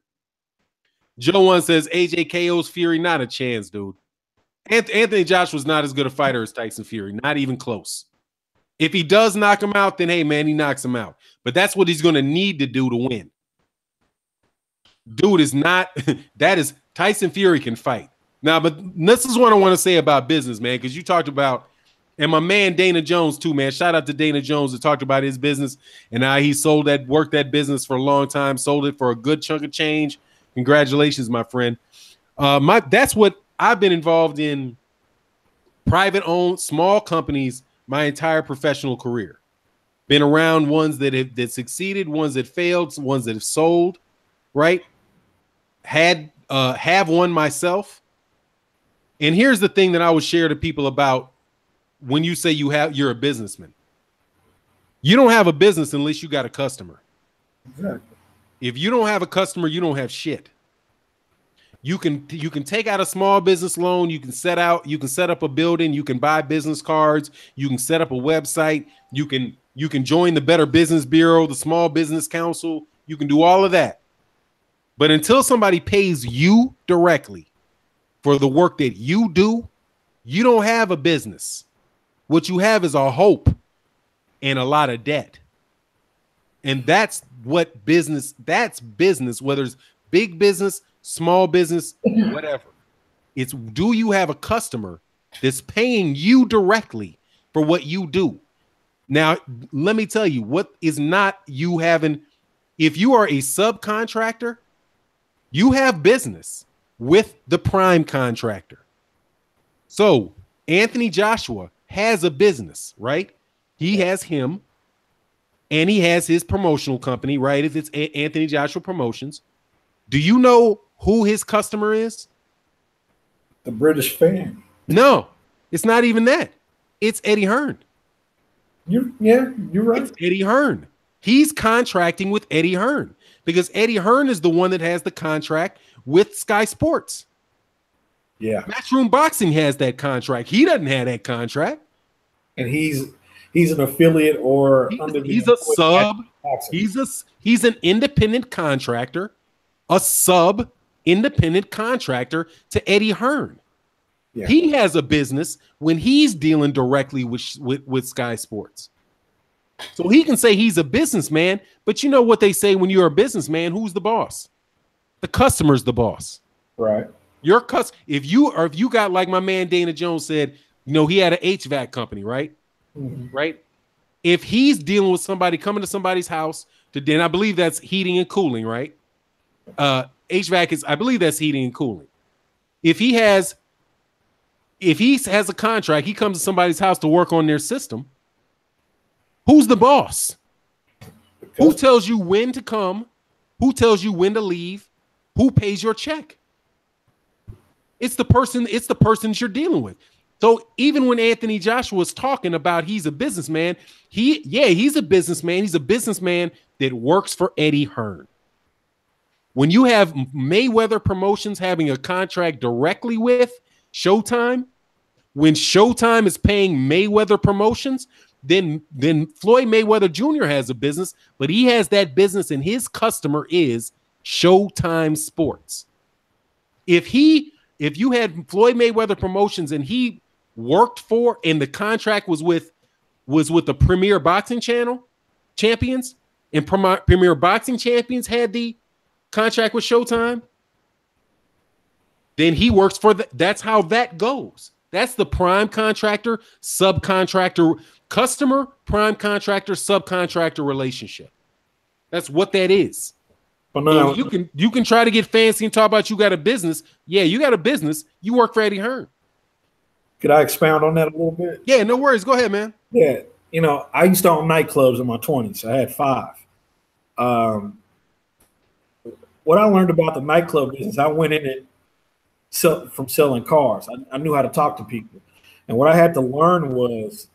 Joe One says AJ KO's Fury, not a chance, dude. Anthony Joshua's not as good a fighter as Tyson Fury, not even close. If he does knock him out, then hey, man, he knocks him out. But that's what he's going to need to do to win. Dude is not, that is, Tyson Fury can fight. Now, but this is what I want to say about business, man, because you talked about, and my man Dana Jones too, man. Shout out to Dana Jones that talked about his business and how he worked that business for a long time, sold it for a good chunk of change. Congratulations, my friend. That's what I've been involved in, private owned, small companies, my entire professional career. Been around ones that succeeded, ones that failed, ones that have sold, right? Have one myself. And here's the thing that I would share to people about when you say you're a businessman. You don't have a business unless you got a customer. Exactly. If you don't have a customer, you don't have shit. You can take out a small business loan, you can set up a building, you can buy business cards, you can set up a website, you can join the Better Business Bureau, the Small Business Council, you can do all of that. But until somebody pays you directly for the work that you do, you don't have a business. What you have is a hope and a lot of debt. And that's business, whether it's big business, small business, whatever. It's, do you have a customer that's paying you directly for what you do? Now, let me tell you what is not you having. If you are a subcontractor, you have business with the prime contractor. So Anthony Joshua has a business, right? He has him and he has his promotional company, right? If it's Anthony Joshua Promotions. Do you know who his customer is? The British fan. No, it's not even that. It's Eddie Hearn. You're right. It's Eddie Hearn. He's contracting with Eddie Hearn because Eddie Hearn is the one that has the contract with Sky Sports. Yeah. Matchroom Boxing has that contract. He doesn't have that contract. And he's an affiliate or he's a sub. He's an independent contractor, a sub independent contractor to Eddie Hearn. Yeah. He has a business when he's dealing directly with Sky Sports. So he can say he's a businessman, but you know what they say when you're a businessman, who's the boss? The customer's the boss. Right. Your if you got, like my man Dana Jones said, you know, he had an HVAC company, right? Mm-hmm. Right. If he's dealing with somebody coming to somebody's house then I believe that's heating and cooling, right? HVAC is, I believe that's heating and cooling. If he has a contract, he comes to somebody's house to work on their system. Who's the boss? Who tells you when to come? Who tells you when to leave? Who pays your check? It's the persons you're dealing with. So even when Anthony Joshua was talking about he's a businessman, he's a businessman. He's a businessman that works for Eddie Hearn. When you have Mayweather Promotions having a contract directly with Showtime, when Showtime is paying Mayweather Promotions, then Floyd Mayweather Jr. has a business, but he has that business and his customer is Showtime Sports. If you had Floyd Mayweather Promotions and he worked for, and the contract was with the Premier Boxing Channel champions, and Premier Boxing Champions had the contract with Showtime, then he works for that's how that goes. That's the prime contractor, subcontractor, customer, prime contractor, subcontractor relationship. That's what that is. But no, so you can try to get fancy and talk about you got a business. Yeah, you got a business. You work for Eddie Hearn. Could I expound on that a little bit? Yeah, no worries. Go ahead, man. Yeah, I used to own nightclubs in my 20s. I had 5. What I learned about the nightclub business, I went in it from selling cars. I knew how to talk to people. And what I had to learn was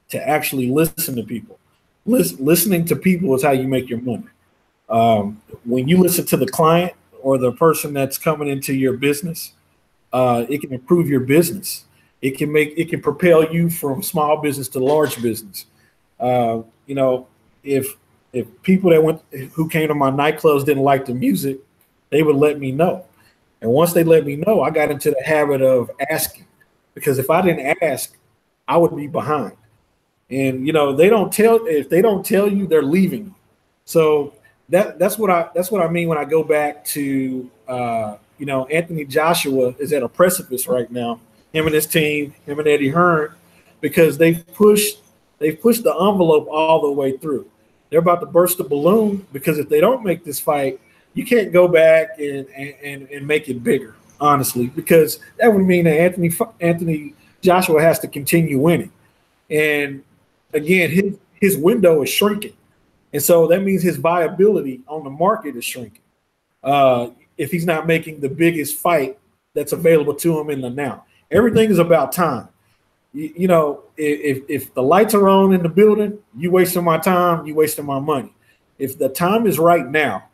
to actually listen to people. Listening to people is how you make your money. When you listen to the client or the person that's coming into your business, it can improve your business. It can propel you from small business to large business. If people who came to my nightclubs didn't like the music, they would let me know. And once they let me know, I got into the habit of asking, because if I didn't ask, I would be behind. And if they don't tell you, they're leaving you. So that's what I mean when I go back to Anthony Joshua is at a precipice right now. Him and his team, him and Eddie Hearn, because they've pushed the envelope all the way through. They're about to burst the balloon, because if they don't make this fight, you can't go back and make it bigger, honestly, because that would mean that Anthony Joshua has to continue winning. And again, his window is shrinking. And so that means his viability on the market is shrinking. If he's not making the biggest fight that's available to him in the now. Everything is about time. If the lights are on in the building, you wasting my time, you wasting my money. If the time is right now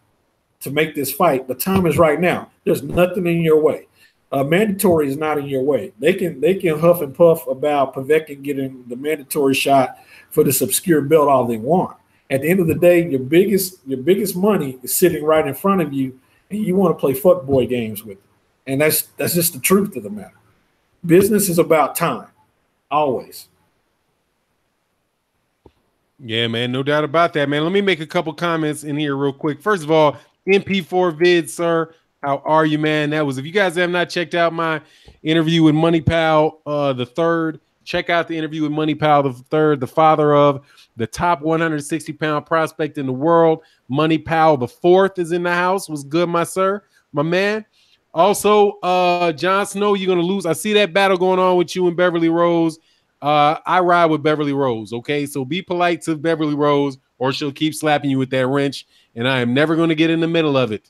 to make this fight, the time is right now. There's nothing in your way. Mandatory is not in your way. They can huff and puff about Povetkin getting the mandatory shot for this obscure belt all they want. At the end of the day, your biggest money is sitting right in front of you, and you want to play fuckboy games with it. And that's just the truth of the matter. Business is about time, always. Yeah, man, no doubt about that, man. Let me make a couple comments in here real quick. First of all, MP4 vid, sir, how are you, man? That was, if you guys have not checked out my interview with Money Pal the third, check out the interview with Money Pal the third, the father of the top 160-pound prospect in the world. Money Pal the fourth is in the house. Was good, my sir, my man. Also, Jon Snow, you're going to lose. I see that battle going on with you and Beverly Rose. I ride with Beverly Rose, okay? So be polite to Beverly Rose, or she'll keep slapping you with that wrench, and I am never going to get in the middle of it.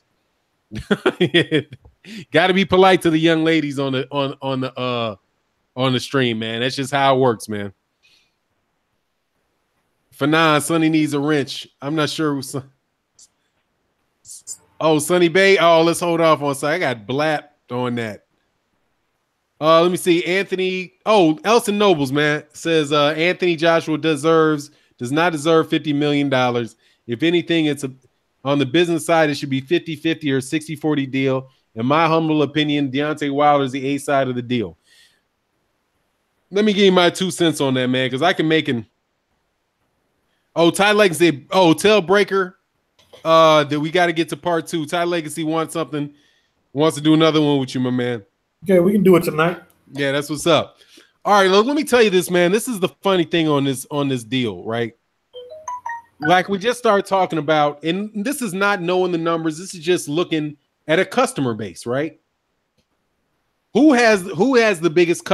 Got to be polite to the young ladies on the stream, man. That's just how it works, man. For now, Sonny needs a wrench. I'm not sure. Oh, Sonny Bay. Oh, let's hold off on. So I got blapped on that. Let me see. Anthony. Oh, Elson Nobles, man, says Anthony Joshua does not deserve $50 million. If anything, it's on the business side, it should be 50-50 or 60-40 deal. In my humble opinion, Deontay Wilder is the A side of the deal. Let me give you my 2 cents on that, man, because I can make an. Oh, Ty Legacy. Oh, Tail Breaker. That we got to get to part 2. Ty Legacy wants to do another one with you, my man. Okay, we can do it tonight. Yeah, that's what's up. All right, let me tell you this, man. This is the funny thing on this deal, right? Like we just started talking about, and this is not knowing the numbers. This is just looking at a customer base, right? Who has the biggest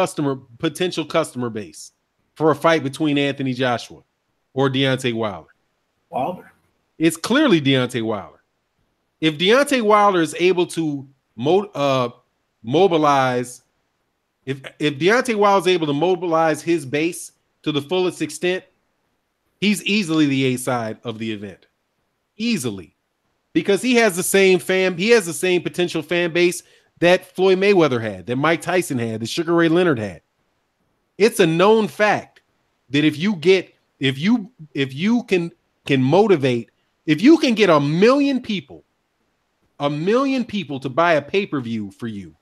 potential customer base for a fight between Anthony Joshua or Deontay Wilder? Wilder. It's clearly Deontay Wilder. If Deontay Wilder is able to mobilize, if Deontay Wilder is able to mobilize his base to the fullest extent, he's easily the A side of the event. Easily. Because he has the same potential fan base that Floyd Mayweather had, that Mike Tyson had, that Sugar Ray Leonard had. It's a known fact that if you can motivate, if you can get 1 million people 1 million people to buy a pay-per-view for you,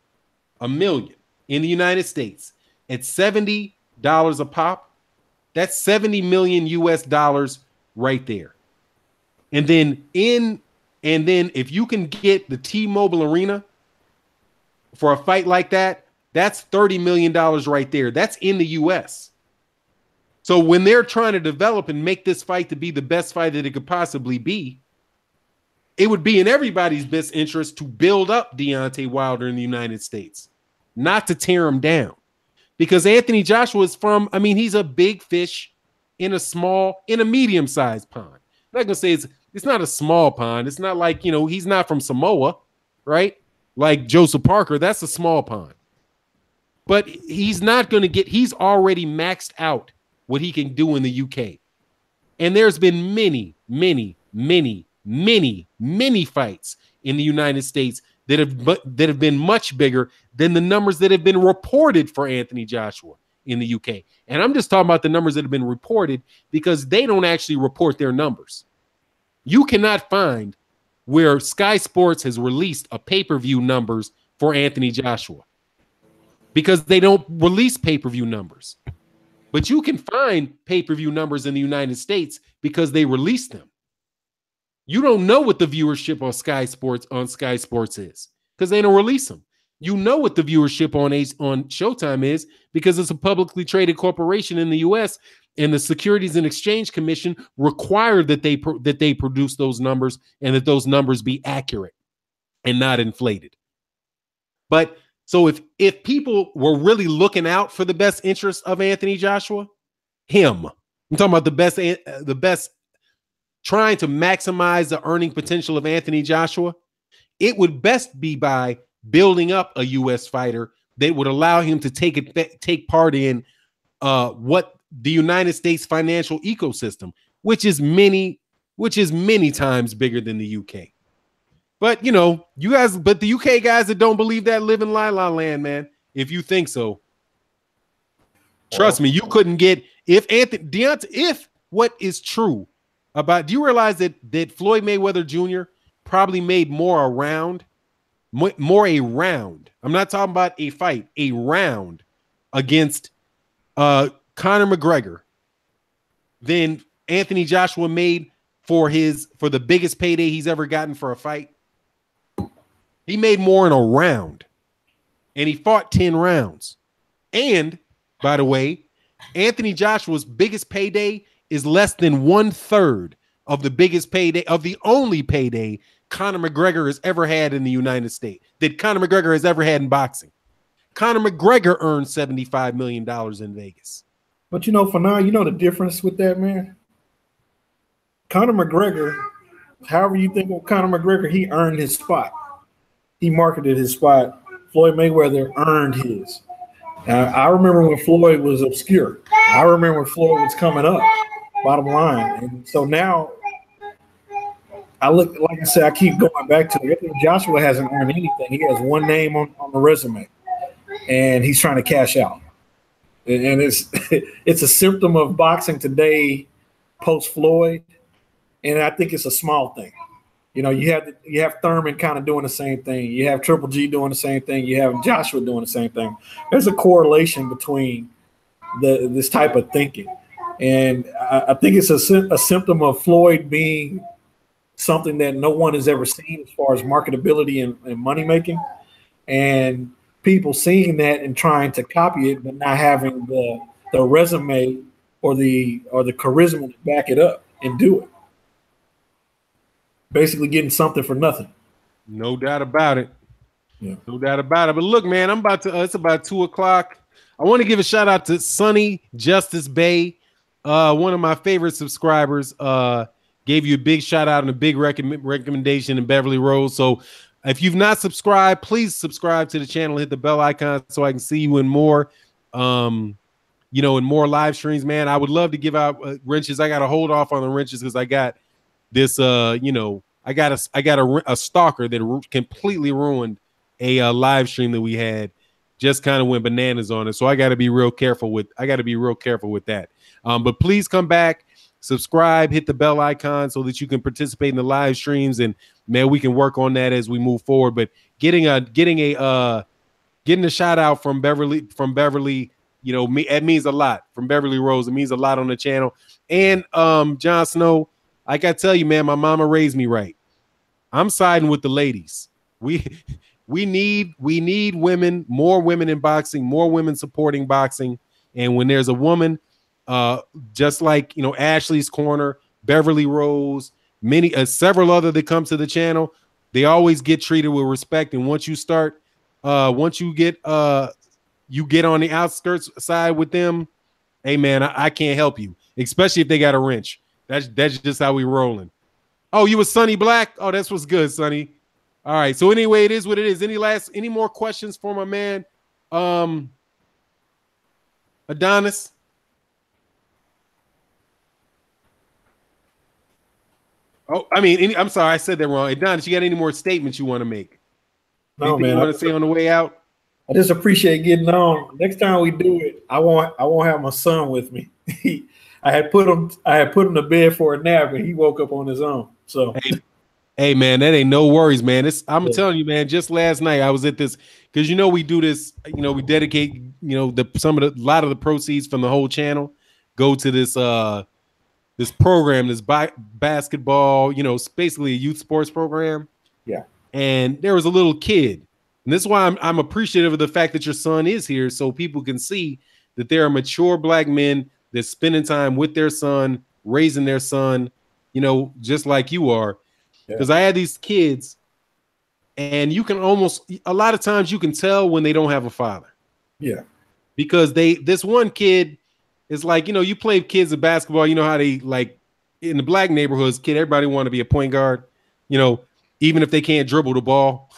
1 million in the United States at $70 a pop, that's 70 million US dollars right there. And then if you can get the T-Mobile Arena for a fight like that, that's $30 million right there. That's in the US. So when they're trying to develop and make this fight to be the best fight that it could possibly be, it would be in everybody's best interest to build up Deontay Wilder in the United States, not to tear him down. Because Anthony Joshua is he's a big fish in a medium-sized pond. I'm not going to say it's not a small pond. It's not like, he's not from Samoa, right? Like Joseph Parker, that's a small pond. But he's already maxed out what he can do in the UK. And there's been many, many, many, many, many fights in the United States that have been much bigger than the numbers that have been reported for Anthony Joshua in the UK. And I'm just talking about the numbers that have been reported because they don't actually report their numbers. You cannot find where Sky Sports has released a pay-per-view numbers for Anthony Joshua because they don't release pay-per-view numbers. But you can find pay-per-view numbers in the United States because they release them. You don't know what the viewership on Sky Sports is because they don't release them. You know what the viewership on Showtime is because it's a publicly traded corporation in the U.S. and the Securities and Exchange Commission required that they produce those numbers and that those numbers be accurate and not inflated. But so if people were really looking out for the best interest of Anthony Joshua, I'm talking about the best trying to maximize the earning potential of Anthony Joshua, it would best be by building up a U.S. fighter that would allow him to take part in what the United States financial ecosystem, which is many times bigger than the UK. But but the UK guys that don't believe that live in La La Land, man. If you think so, trust me, you couldn't get if what is true about. Do you realize that Floyd Mayweather Jr. probably made more a round? I'm not talking about a fight, a round against Conor McGregor than Anthony Joshua made for the biggest payday he's ever gotten for a fight. He made more in a round, and he fought 10 rounds. And by the way, Anthony Joshua's biggest payday is less than 1/3 of the biggest payday of the only payday Conor McGregor has ever had in the United States, that Conor McGregor has ever had in boxing. Conor McGregor earned $75 million in Vegas. But for now, the difference with that, man? Conor McGregor, however you think of Conor McGregor, he earned his spot. He marketed his spot. Floyd Mayweather earned his. I remember when Floyd was obscure. I remember when Floyd was coming up, bottom line. And so now, like I said, I keep going back to it. Joshua hasn't earned anything. He has one name on the resume, and he's trying to cash out. And it's a symptom of boxing today, post Floyd, and I think it's a small thing. You have Thurman kind of doing the same thing. You have Triple G doing the same thing. You have Joshua doing the same thing. There's a correlation between this type of thinking, and I think it's a symptom of Floyd being something that no one has ever seen as far as marketability and money making, and people seeing that and trying to copy it, but not having the resume or the charisma to back it up and do it. Basically getting something for nothing. No doubt about it. Yeah. No doubt about it. But look, man, it's about 2:00. I want to give a shout out to Sonny Justice Bay. One of my favorite subscribers gave you a big shout out and a big recommendation in Beverly Rose. So if you've not subscribed, please subscribe to the channel, hit the bell icon so I can see you in more, in more live streams, man. I would love to give out wrenches. I got to hold off on the wrenches because I got this, I got a stalker that completely ruined a live stream that we had. Just kind of went bananas on it. So I got to be real careful with that. But please come back. subscribe, hit the bell icon so that you can participate in the live streams, and man, we can work on that as we move forward. But getting a shout out from Beverly, you know, it means a lot. From Beverly Rose, it means a lot on the channel. And Jon Snow, like I tell you, man, my mama raised me right. I'm siding with the ladies. We need women, more women in boxing, more women supporting boxing. And when there's a woman, just like, you know, Ashley's Corner, Beverly Rose, many several other that come to the channel, they always get treated with respect. And once you start, once you get on the outskirts side with them, hey man, I can't help you, especially if they got a wrench. That's just how we rolling. Oh, you was Sonny Black? Oh, that's what's good, Sonny. All right. So anyway, it is what it is. Any more questions for my man? Adonis? Oh, I mean, I'm sorry, I said that wrong. Adonis, you got any more statements you want to make? No, anything man. You want to say on the way out? I just appreciate getting on. Next time we do it, I won't have my son with me. I had put him to bed for a nap, and he woke up on his own. So, hey man, that ain't no worries, man. I'm telling you, man. Just last night, I was at this because you know we do this. You know, we dedicate. You know, a lot of the proceeds from the whole channel go to this this program, this basketball. You know, it's basically a youth sports program. Yeah. And there was a little kid, and this is why I'm appreciative of the fact that your son is here, so people can see that there are mature black men that's spending time with their son, raising their son, you know, just like you are. Because I had these kids, and you can a lot of times you can tell when they don't have a father. Yeah. Because this one kid is like, you know, you play kids of basketball, you know how they like in the black neighborhoods, everybody want to be a point guard, you know, even if they can't dribble the ball.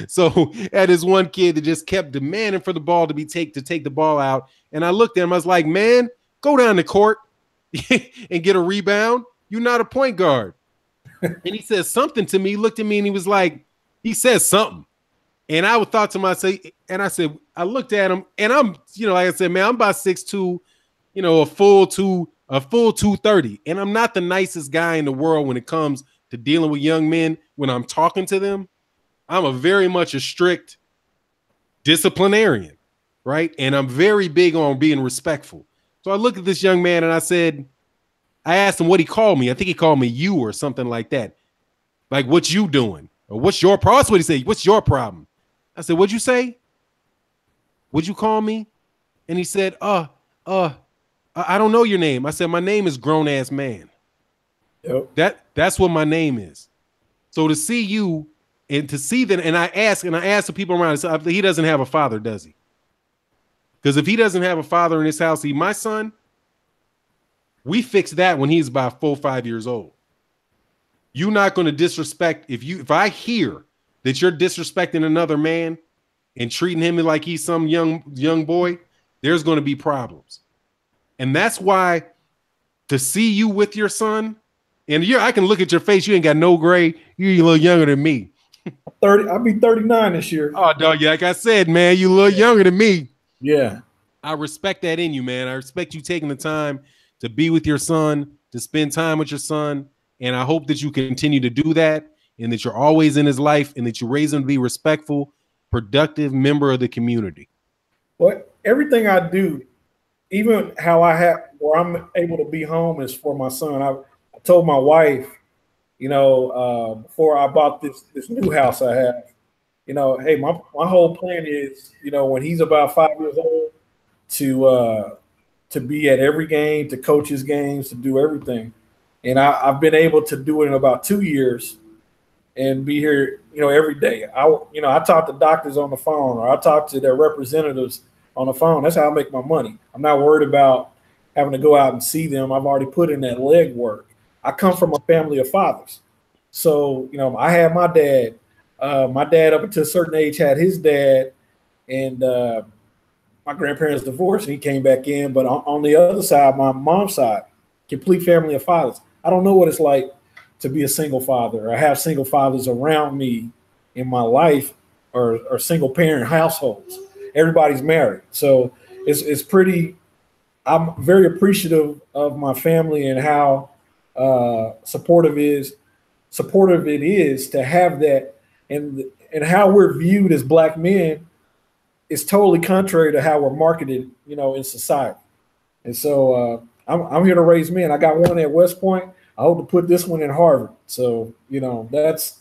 So had this one kid that just kept demanding for the ball to take the ball out. And I looked at him, I was like, man, go down the court and get a rebound. You're not a point guard. And he said something to me, he looked at me and he was like, he said something. And I thought to myself, and I said, I looked at him, and I'm, you know, like I said, man, I'm about 6'2", you know, a full 230. And I'm not the nicest guy in the world when it comes to dealing with young men. When I'm talking to them, I'm very much a strict disciplinarian, right? And I'm very big on being respectful. So I looked at this young man and I asked him what he called me. I think he called me you or something like that. Like, what you doing? Or what's your problem? That's what he said. What's your problem? I said, what'd you say? What'd you call me? And he said, I don't know your name. I said, my name is Grown Ass Man. Yep. That's what my name is. So to see you and to see that, and I asked the people around, he doesn't have a father, does he? Because if he doesn't have a father in his house, my son, we fixed that when he's about 4 or 5 years old. You're not going to disrespect if I hear that you're disrespecting another man and treating him like he's some young boy, there's going to be problems. And that's why to see you with your son, and I can look at your face, you ain't got no gray, you're a little younger than me. 30, I'll be 39 this year. Oh, dog, yeah, like I said, man, you a little younger than me. Yeah. I respect that in you, man. I respect you taking the time to be with your son, to spend time with your son. And I hope that you continue to do that and that you're always in his life and that you raise him to be respectful, productive member of the community. Well, everything I do, even how where I'm able to be home is for my son. I told my wife, you know, before I bought this new house I have, you know, hey, my whole plan is, you know, when he's about 5 years old to be at every game, to coach his games, to do everything. And I've been able to do it in about 2 years and be here, you know, every day. I talk to doctors on the phone, or I talk to their representatives on the phone. That's how I make my money. I'm not worried about having to go out and see them. I've already put in that leg work. I come from a family of fathers. So, you know, I had my dad. My dad, up until a certain age, had his dad, and my grandparents divorced, and he came back in. But on the other side, my mom's side, complete family of fathers. I don't know what it's like to be a single father or have single fathers around me in my life, or single parent households. Everybody's married. So it's pretty I'm very appreciative of my family and how supportive it is to have that, and how we're viewed as black men is totally contrary to how we're marketed, in society. And so I'm here to raise men. I got one at West Point. I hope to put this one in Harvard. So that's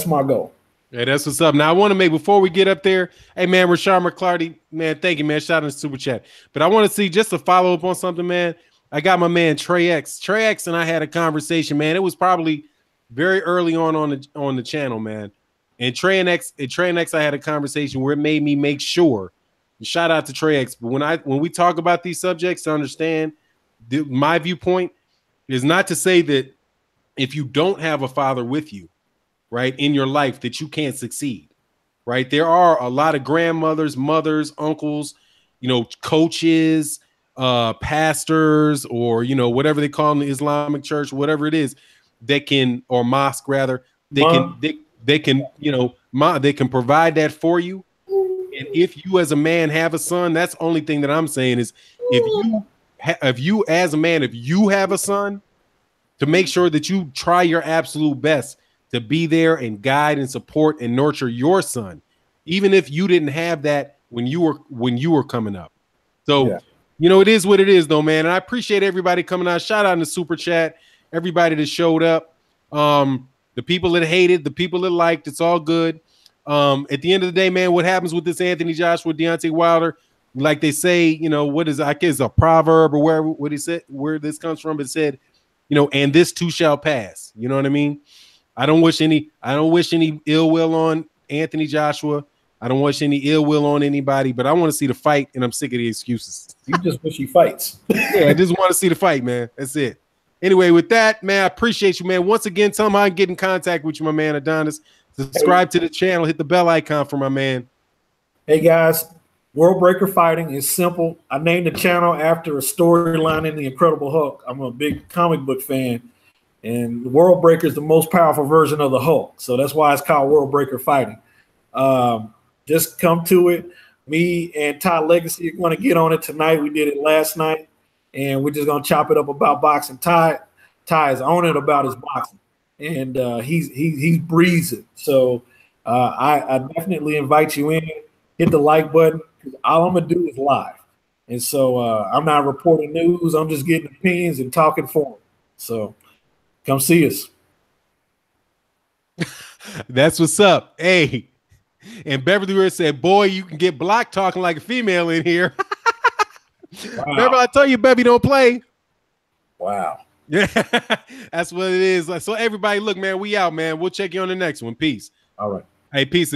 my goal. Yeah, that's what's up. Now, I want to make, before we get up there, hey, man, Rashard McClarty, man, thank you, man. Shout out in the super chat. But I want to see, just to follow up on something, man. I got my man Trey X. Trey X and I had a conversation, man. It was probably very early on the channel, man. And Trey and X, I had a conversation where it made me make sure. Shout out to Trey X. But when we talk about these subjects, to understand my viewpoint is not to say that if you don't have a father with you, right, in your life, that you can't succeed, right? There are a lot of grandmothers, mothers, uncles, coaches, pastors, or, whatever they call them, the Islamic church, whatever it is, that can, or mosque rather, they can provide that for you. And if you as a man have a son, that's the only thing that I'm saying is if you as a man, if you have a son, to make sure that you try your absolute best to be there and guide and support and nurture your son, even if you didn't have that when you were coming up. So, it is what it is, though, man. And I appreciate everybody coming out. Shout out in the super chat, everybody that showed up, the people that hated, the people that liked. It's all good. At the end of the day, man, what happens with this Anthony Joshua, Deontay Wilder? Like they say, what is, I guess, a proverb or what he said, where this comes from. It said, and this too shall pass. You know what I mean? I don't wish any ill will on Anthony Joshua. I don't wish any ill will on anybody, but I want to see the fight, and I'm sick of the excuses. You just wish he fights. Yeah, I just want to see the fight, man. That's it. Anyway, with that, man, I appreciate you, man. Once again, tell them how I can get in contact with you, my man, Adonis. Subscribe to the channel. Hit the bell icon for my man. Hey, guys. World Breaker Fighting is simple. I named the channel after a storyline in The Incredible Hulk. I'm a big comic book fan, and the World Breaker is the most powerful version of the Hulk. So that's why it's called World Breaker Fighting. Just come to it. Me and Ty Legacy are going to get on it tonight. We did it last night, and we're just going to chop it up about boxing. Ty is on it about his boxing, and he's breezing. So I definitely invite you in. Hit the like button, because all I'm going to do is live. And so I'm not reporting news. I'm just getting opinions and talking for them. So come see us. That's what's up. Hey, and Beverly Rose said, boy, you can get blocked talking like a female in here. Wow. Beverly, I tell you, Bevy don't play. Wow. Yeah, that's what it is. So everybody, look, man, we out, man. We'll check you on the next one. Peace. All right. Hey, peace.